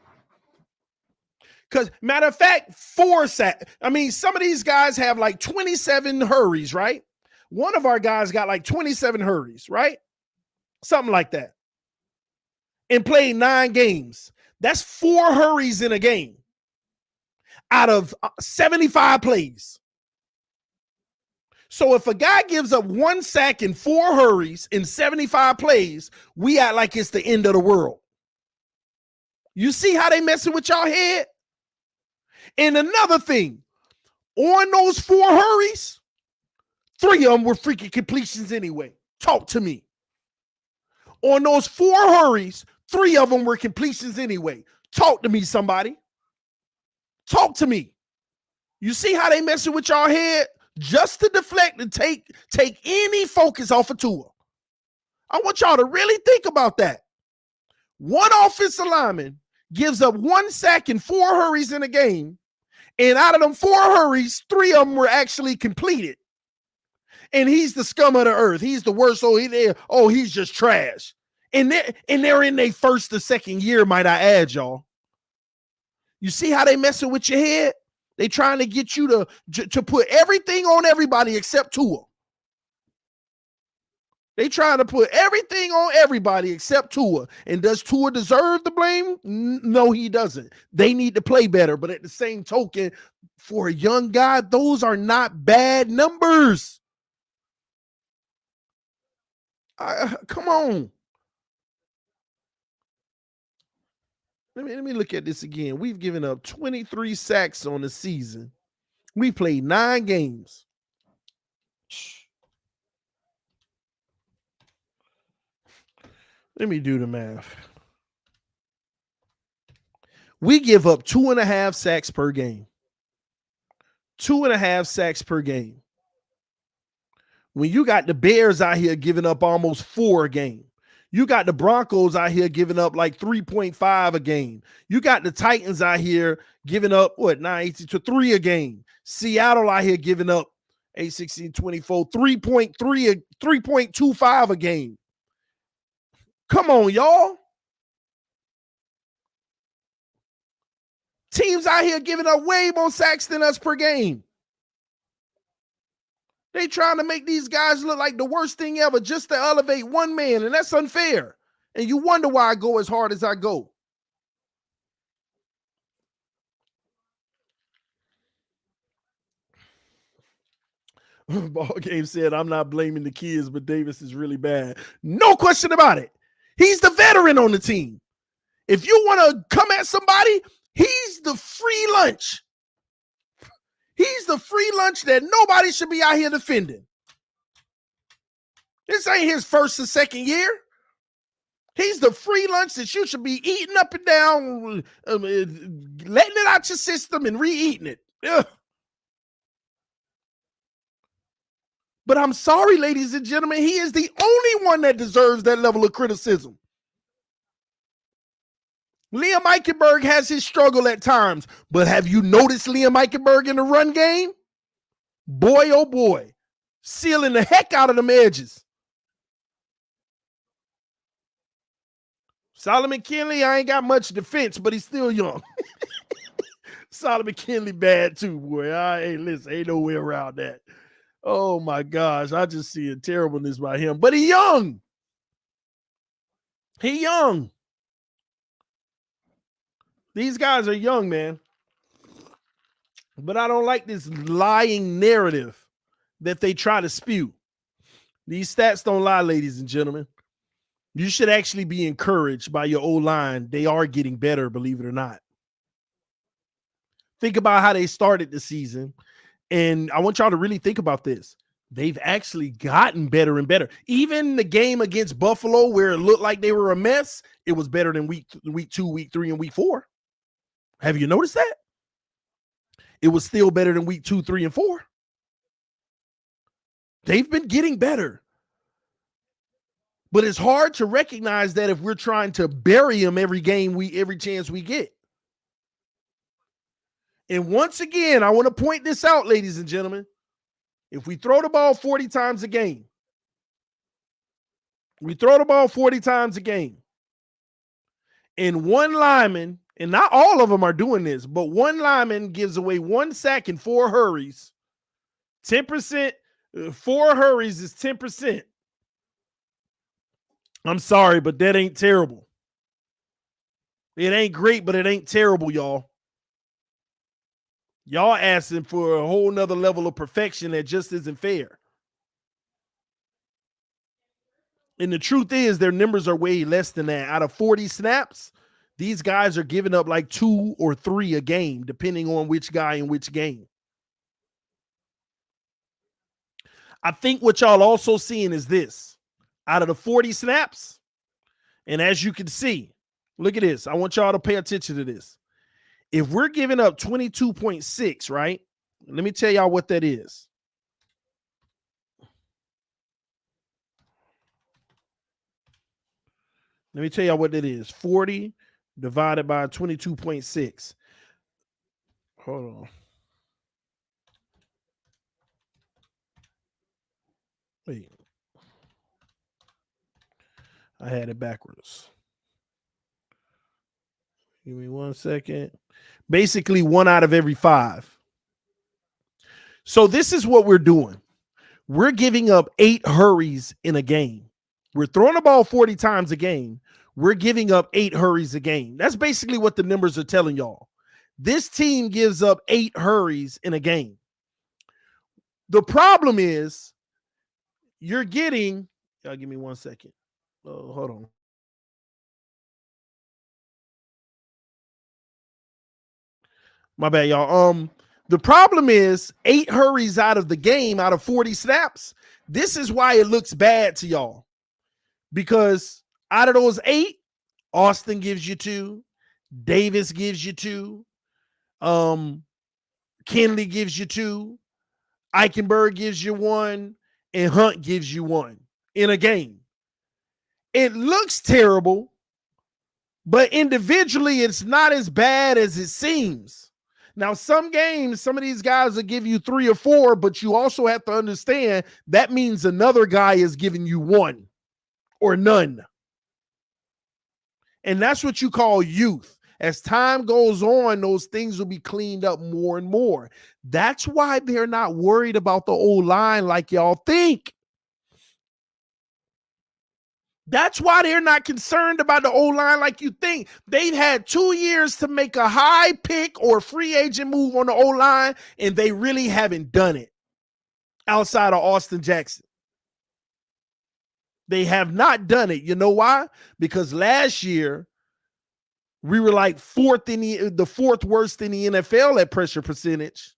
Because, matter of fact, 4 sacks. I mean, some of these guys have like 27 hurries, right? One of our guys got like 27 hurries, right? Something like that. And played 9 games. That's 4 hurries in a game out of 75 plays. So if a guy gives up 1 sack and 4 hurries in 75 plays, we act like it's the end of the world. You see how they messing with y'all head? And another thing, on those 4 hurries, 3 of them were freaking completions anyway. Talk to me. On those 4 hurries, 3 of them were completions anyway. Talk to me, somebody. Talk to me. You see how they messing with y'all head? Just to deflect and take any focus off of Tua. I want y'all to really think about that. One offensive lineman gives up 1 sack and 4 hurries in a game, and out of them 4 hurries, 3 of them were actually completed. And he's the scum of the earth. He's the worst. He's just trash. And they're in their first or second year, might I add, y'all. You see how they messing with your head? They trying to get you to put everything on everybody except Tua. They trying to put everything on everybody except Tua. And does Tua deserve the blame? No, he doesn't. They need to play better. But at the same token, for a young guy, those are not bad numbers. Come on. Let me look at this again. We've given up 23 sacks on the season. We played 9 games. Let me do the math. We give up 2.5 sacks per game. 2.5 sacks per game. When you got the Bears out here giving up almost 4 a game. You got the Broncos out here giving up like 3.5 a game. You got the Titans out here giving up, 9-18 to 3 a game. Seattle out here giving up 8-16-24, 3.25 a game. Come on, y'all. Teams out here giving up way more sacks than us per game. They trying to make these guys look like the worst thing ever just to elevate one man, and that's unfair. And you wonder why I go as hard as I go. Ball game said, I'm not blaming the kids, but Davis is really bad. No question about it. He's the veteran on the team. If you want to come at somebody, he's the free lunch. He's the free lunch that nobody should be out here defending. This ain't his first or second year. He's the free lunch that you should be eating up and down, letting it out your system and re-eating it. Ugh. But I'm sorry, ladies and gentlemen, he is the only one that deserves that level of criticism. Liam Eichenberg has his struggle at times, but have you noticed Liam Eichenberg in the run game? Boy, oh boy, sealing the heck out of them edges. Solomon Kinley, I ain't got much defense, but he's still young. Solomon Kinley bad too, boy. Listen, ain't no way around that. Oh my gosh, I just see a terribleness by him, but he young. He young. These guys are young, man. But I don't like this lying narrative that they try to spew. These stats don't lie, ladies and gentlemen. You should actually be encouraged by your O-line. They are getting better, believe it or not. Think about how they started the season. And I want y'all to really think about this. They've actually gotten better and better. Even the game against Buffalo, where it looked like they were a mess, it was better than week 2, week 3, and week 4. Have you noticed that? It was still better than week 2, 3, and 4. They've been getting better. But it's hard to recognize that if we're trying to bury them every chance we get. And once again, I want to point this out, ladies and gentlemen. If we throw the ball 40 times a game, and one lineman, and not all of them are doing this, but one lineman gives away 1 sack and 4 hurries, 10%, 4 hurries is 10%. I'm sorry, but that ain't terrible. It ain't great, but it ain't terrible, y'all. Y'all asking for a whole nother level of perfection that just isn't fair. And the truth is, their numbers are way less than that. Out of 40 snaps, these guys are giving up like 2 or 3 a game, depending on which guy in which game. I think what y'all also seeing is this. Out of the 40 snaps, and as you can see, look at this. I want y'all to pay attention to this. If we're giving up 22.6, right? Let me tell y'all what that is. Let me tell y'all what that is. 40 divided by 22.6. Hold on. Wait. I had it backwards. Give me 1 second. Basically, 1 out of every 5. So this is what we're doing. We're giving up 8 hurries in a game. We're throwing the ball 40 times a game. We're giving up 8 hurries a game. That's basically what the numbers are telling y'all. This team gives up 8 hurries in a game. The problem is you're getting, y'all give me 1 second. Oh, hold on. My bad, y'all. The problem is 8 hurries out of the game, out of 40 snaps. This is why it looks bad to y'all. Because out of those 8, Austin gives you 2, Davis gives you 2, Kenley gives you 2, Eichenberg gives you 1, and Hunt gives you 1 in a game. It looks terrible, but individually, it's not as bad as it seems. Now, some games, some of these guys will give you 3 or 4, but you also have to understand that means another guy is giving you 1 or none. And that's what you call youth. As time goes on, those things will be cleaned up more and more. That's why they're not worried about the O-line like y'all think. That's why they're not concerned about the O-line like you think. They've had 2 years to make a high pick or free agent move on the O-line, and they really haven't done it outside of Austin Jackson. They have not done it. You know why? Because last year, we were like the fourth worst in the NFL at pressure percentage.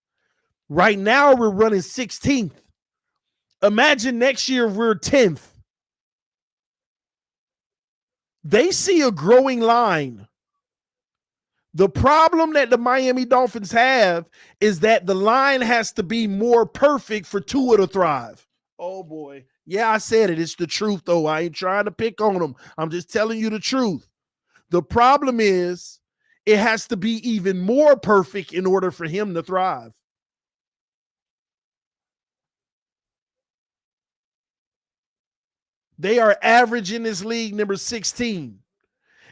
Right now, we're running 16th. Imagine next year we're 10th. They see a growing line. The problem that the Miami Dolphins have is that the line has to be more perfect for Tua to thrive. Oh, boy. Yeah, I said it. It's the truth, though. I ain't trying to pick on them. I'm just telling you the truth. The problem is it has to be even more perfect in order for him to thrive. They are average in this league, number 16.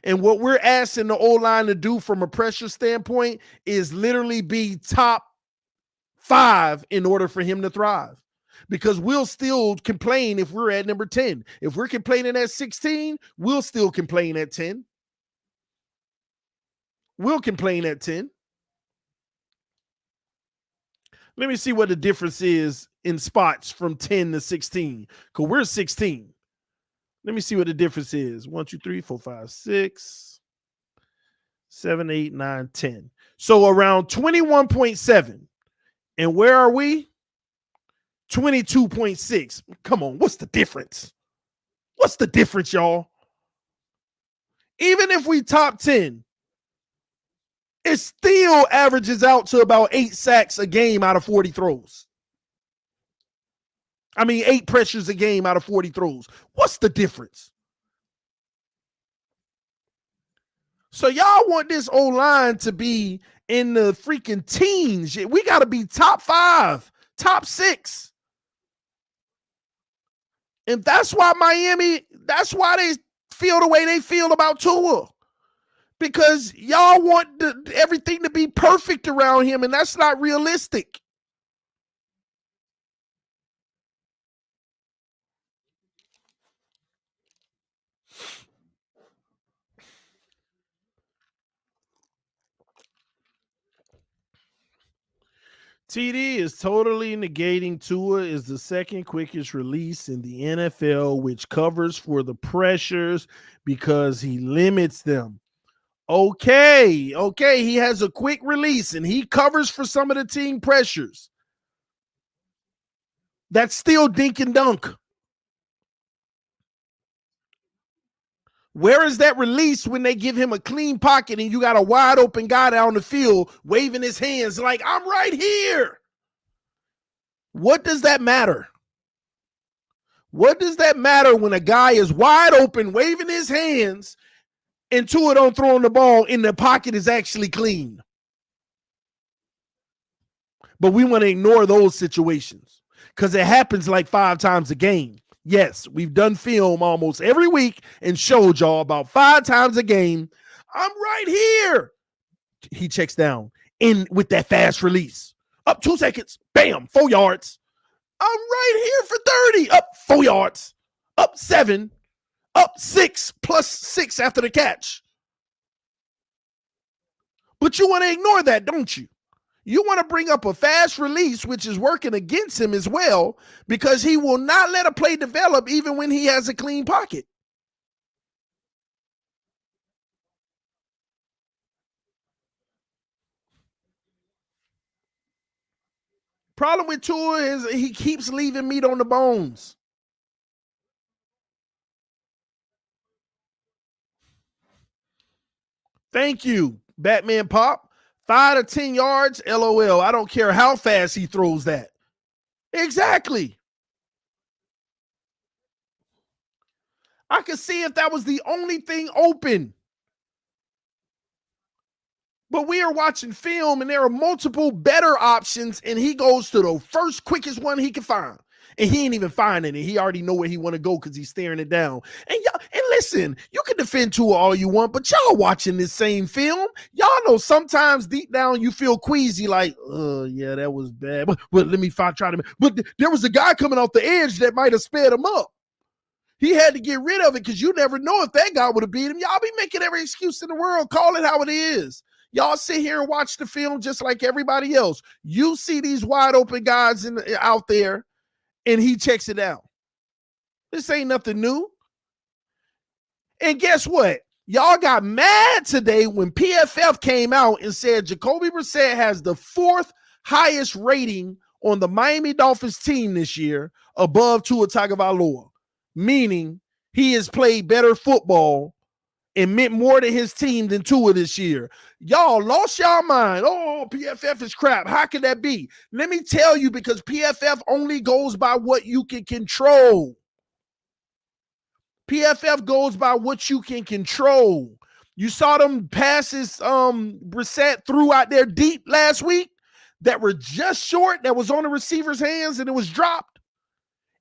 And what we're asking the O-line to do from a pressure standpoint is literally be top 5 in order for him to thrive. Because we'll still complain if we're at number 10. If we're complaining at 16, we'll still complain at 10. We'll complain at 10. Let me see what the difference is in spots from 10 to 16. Because we're 16. Let me see what the difference is. 1, 2, 3, 4, 5, 6, 7, 8, 9, 10. So around 21.7. And where are we? 22.6. Come on, what's the difference? What's the difference, y'all? Even if we top 10, it still averages out to about 8 sacks a game out of 40 throws. 8 pressures a game out of 40 throws. What's the difference? So y'all want this O-line to be in the freaking teens. We got to be top 5, top 6. And that's why that's why they feel the way they feel about Tua. Because y'all want everything to be perfect around him, and that's not realistic. TD is totally negating Tua is the second quickest release in the NFL, which covers for the pressures because he limits them. Okay, he has a quick release and he covers for some of the team pressures. That's still dink and dunk. Where is that release when they give him a clean pocket and you got a wide open guy down the field waving his hands like, I'm right here? What does that matter? What does that matter when a guy is wide open waving his hands and Tua don't throw him the ball and the pocket is actually clean? But we want to ignore those situations because it happens like 5 times a game. Yes, we've done film almost every week and showed y'all about 5 times a game. I'm right here. He checks down in with that fast release. Up 2 seconds. Bam, 4 yards. I'm right here for 30. Up 4 yards. Up 7. Up 6 plus 6 after the catch. But you want to ignore that, don't you? You want to bring up a fast release, which is working against him as well, because he will not let a play develop even when he has a clean pocket. Problem with Tua is he keeps leaving meat on the bones. Thank you, Batman Pop. 5 to 10 yards, LOL. I don't care how fast he throws that. Exactly. I could see if that was the only thing open. But we are watching film and there are multiple better options and he goes to the first quickest one he can find. And he ain't even finding it. He already know where he want to go because he's staring it down. And y'all, and listen, you can defend Tua all you want, but y'all watching this same film. Y'all know sometimes deep down you feel queasy, like, oh yeah, that was bad. But let me try to. But there was a guy coming off the edge that might have sped him up. He had to get rid of it because you never know if that guy would have beat him. Y'all be making every excuse in the world. Call it how it is. Y'all sit here and watch the film just like everybody else. You see these wide open guys out there, and he checks it out. This ain't nothing new. And guess what? Y'all got mad today when PFF came out and said Jacoby Brissett has the 4th highest rating on the Miami Dolphins team this year above Tua Tagovailoa, meaning he has played better football and meant more to his team than Tua this year. Y'all lost y'all mind. Oh, PFF is crap. How can that be? Let me tell you, because PFF only goes by what you can control. PFF goes by what you can control. You saw them passes Brissett threw out there deep last week that were just short, that was on the receiver's hands, and it was dropped.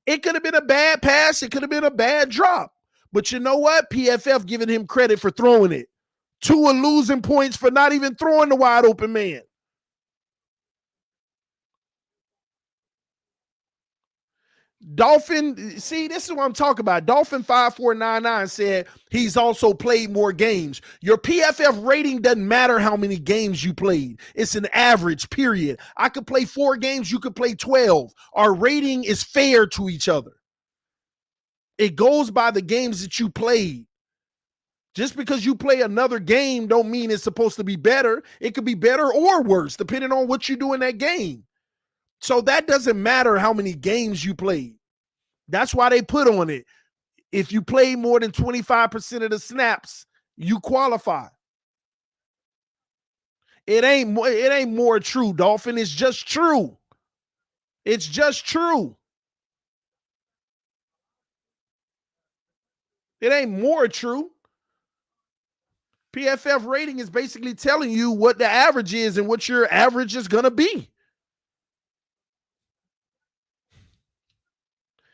It could have been a bad pass. It could have been a bad drop. But you know what? PFF giving him credit for throwing it. Tua losing points for not even throwing the wide open man. Dolphin, see, this is what I'm talking about. Dolphin 5499 said he's also played more games. Your PFF rating doesn't matter how many games you played. It's an average, period. I could play 4 games, you could play 12. Our rating is fair to each other. It goes by the games that you played. Just because you play another game don't mean it's supposed to be better. It could be better or worse, depending on what you do in that game. So that doesn't matter how many games you played. That's why they put on it. If you play more than 25% of the snaps, you qualify. It ain't more true, Dolphin. It's just true. It's just true. It ain't more true. PFF rating is basically telling you what the average is and what your average is going to be.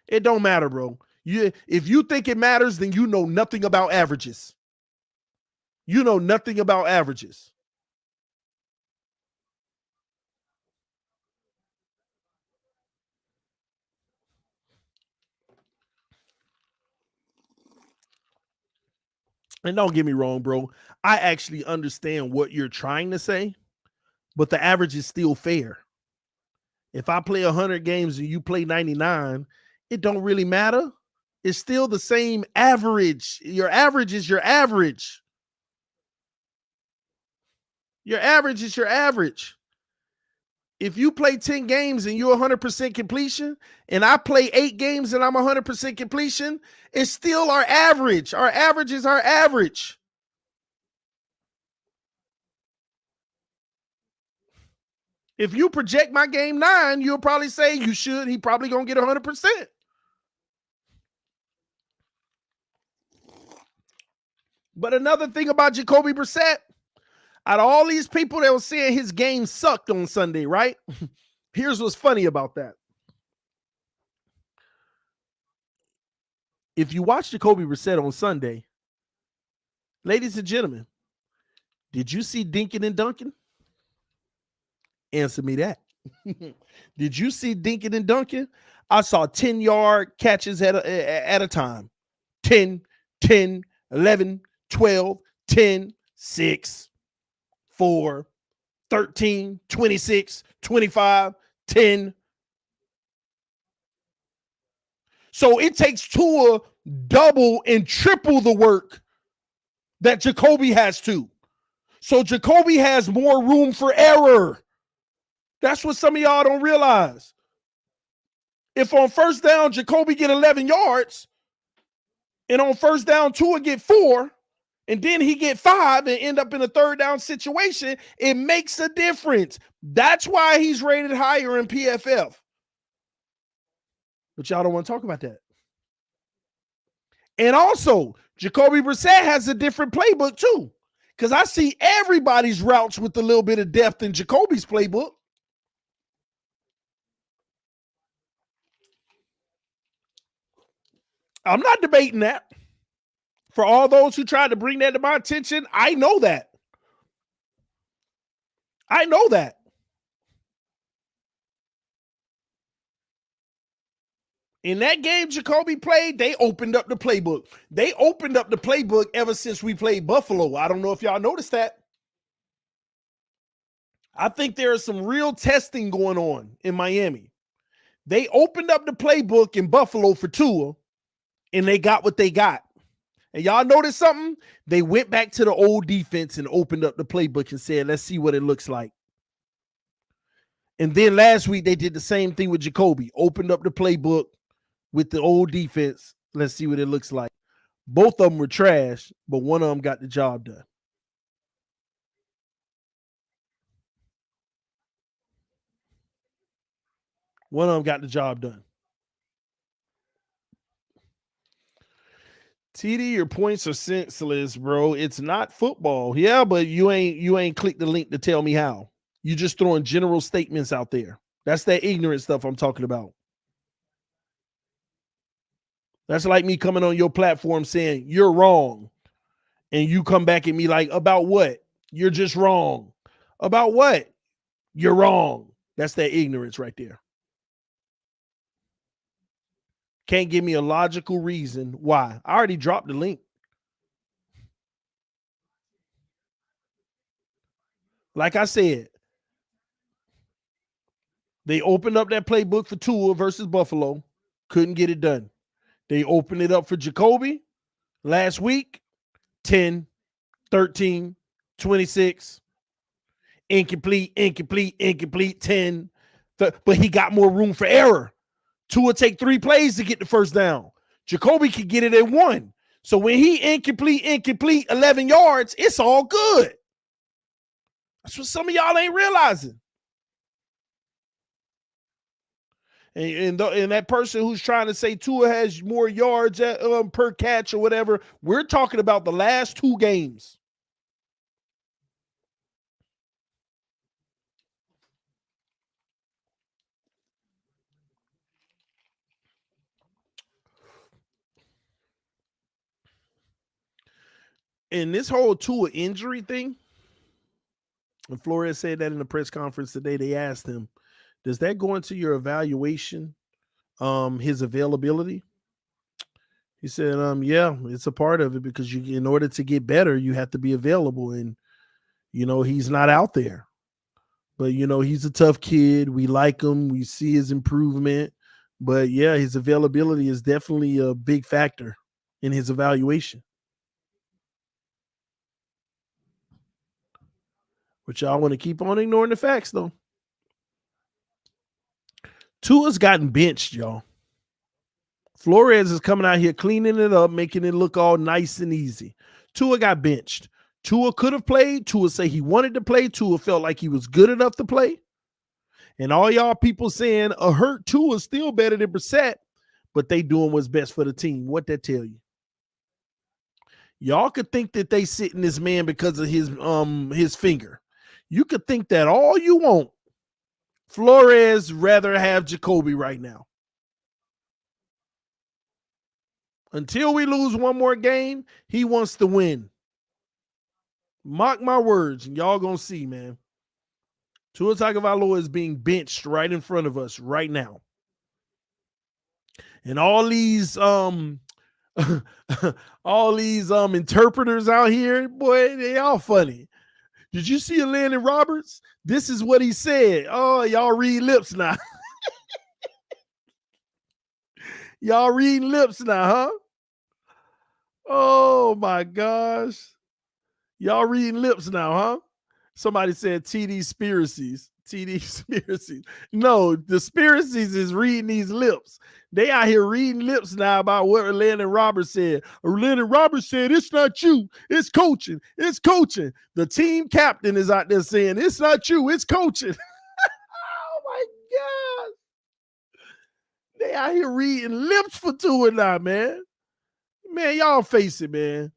It don't matter, bro. If you think it matters, then you know nothing about averages. You know nothing about averages. And don't get me wrong, bro. I actually understand what you're trying to say, but the average is still fair. If I play 100 games and you play 99, it don't really matter. It's still the same average. Your average is your average. Your average is your average. If you play 10 games and you're 100% completion, and I play 8 games and I'm 100% completion, it's still our average. Our average is our average. If you project my game 9, you'll probably say you should. He probably going to get 100%. But another thing about Jacoby Brissett, out of all these people that were saying his game sucked on Sunday, right? Here's what's funny about that. If you watch Jacoby Brissett on Sunday, ladies and gentlemen, did you see Dinkin and Duncan? Answer me that. Did you see Dinkin and Duncan? I saw 10-yard catches at a time. 10, 10, 11, 12, 10, 6, 4, 13, 26, 25, 10. So it takes Tua double and triple the work that Jacoby has to. So Jacoby has more room for error. That's what some of y'all don't realize. If on first down, Jacoby get 11 yards, and on first down, Tua get 4, and then he get 5 and end up in a third down situation, it makes a difference. That's why he's rated higher in PFF. But y'all don't want to talk about that. And also, Jacoby Brissett has a different playbook too, because I see everybody's routes with a little bit of depth in Jacoby's playbook. I'm not debating that. For all those who tried to bring that to my attention, I know that. I know that. In that game Jacoby played, they opened up the playbook. They opened up the playbook ever since we played Buffalo. I don't know if y'all noticed that. I think there is some real testing going on in Miami. They opened up the playbook in Buffalo for Tua, and they got what they got. And y'all notice something? They went back to the old defense and opened up the playbook and said, let's see what it looks like. And then last week, they did the same thing with Jacoby. Opened up the playbook with the old defense. Let's see what it looks like. Both of them were trash, but one of them got the job done. One of them got the job done. TD, your points are senseless, bro. It's not football. Yeah, but you ain't clicked the link to tell me how. You just throwing general statements out there. That's that ignorant stuff I'm talking about. That's like me coming on your platform saying you're wrong. And you come back at me like, about what? You're just wrong. About what? You're wrong. That's that ignorance right there. Can't give me a logical reason why. I already dropped the link. Like I said, they opened up that playbook for Tua versus Buffalo. Couldn't get it done. They opened it up for Jacoby last week. 10, 13, 26. Incomplete, 10. But he got more room for error. Tua take 3 plays to get the first down. Jacoby could get it at 1. So when he incomplete, 11 yards, it's all good. That's what some of y'all ain't realizing. And that person who's trying to say Tua has more yards per catch or whatever, we're talking about the last 2 games. And this whole Tua injury thing, and Flores said that in the press conference today, they asked him, does that go into your evaluation, his availability? He said, yeah, it's a part of it because in order to get better, you have to be available. And, he's not out there. But, he's a tough kid. We like him. We see his improvement. But, yeah, his availability is definitely a big factor in his evaluation. But y'all want to keep on ignoring the facts, though. Tua's gotten benched, y'all. Flores is coming out here cleaning it up, making it look all nice and easy. Tua got benched. Tua could have played. Tua said he wanted to play. Tua felt like he was good enough to play. And all y'all people saying a hurt Tua is still better than Brissett, but they doing what's best for the team. What that tell you? Y'all could think that they sitting this man because of his finger. You could think that all you want. Flores rather have Jacoby right now. Until we lose one more game, he wants to win. Mark my words, and y'all gonna see, man. Tua Tagovailoa is being benched right in front of us right now. And all these interpreters out here, boy, they all funny. Did you see Landon Roberts? This is what he said. Oh, y'all read lips now. Y'all reading lips now, huh? Oh my gosh. Y'all reading lips now, huh? Somebody said TD Spiracies. TD Spiracies. No, the Spiracies is reading these lips. They out here reading lips now about what Landon Roberts said. Landon Roberts said, it's not you. It's coaching. It's coaching. The team captain is out there saying, it's not you. It's coaching. Oh my God. They out here reading lips for Tua now, man. Man, y'all face it, man.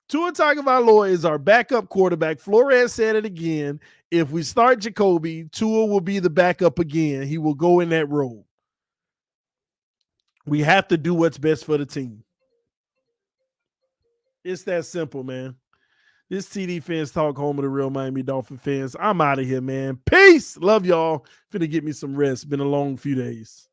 Tua Tagovailoa is our backup quarterback. Flores said it again. If we start Jacoby, Tua will be the backup again. He will go in that role. We have to do what's best for the team. It's that simple, man. This TD Fans Talk, home of the real Miami Dolphin fans. I'm out of here, man. Peace. Love y'all. Finna get me some rest. Been a long few days.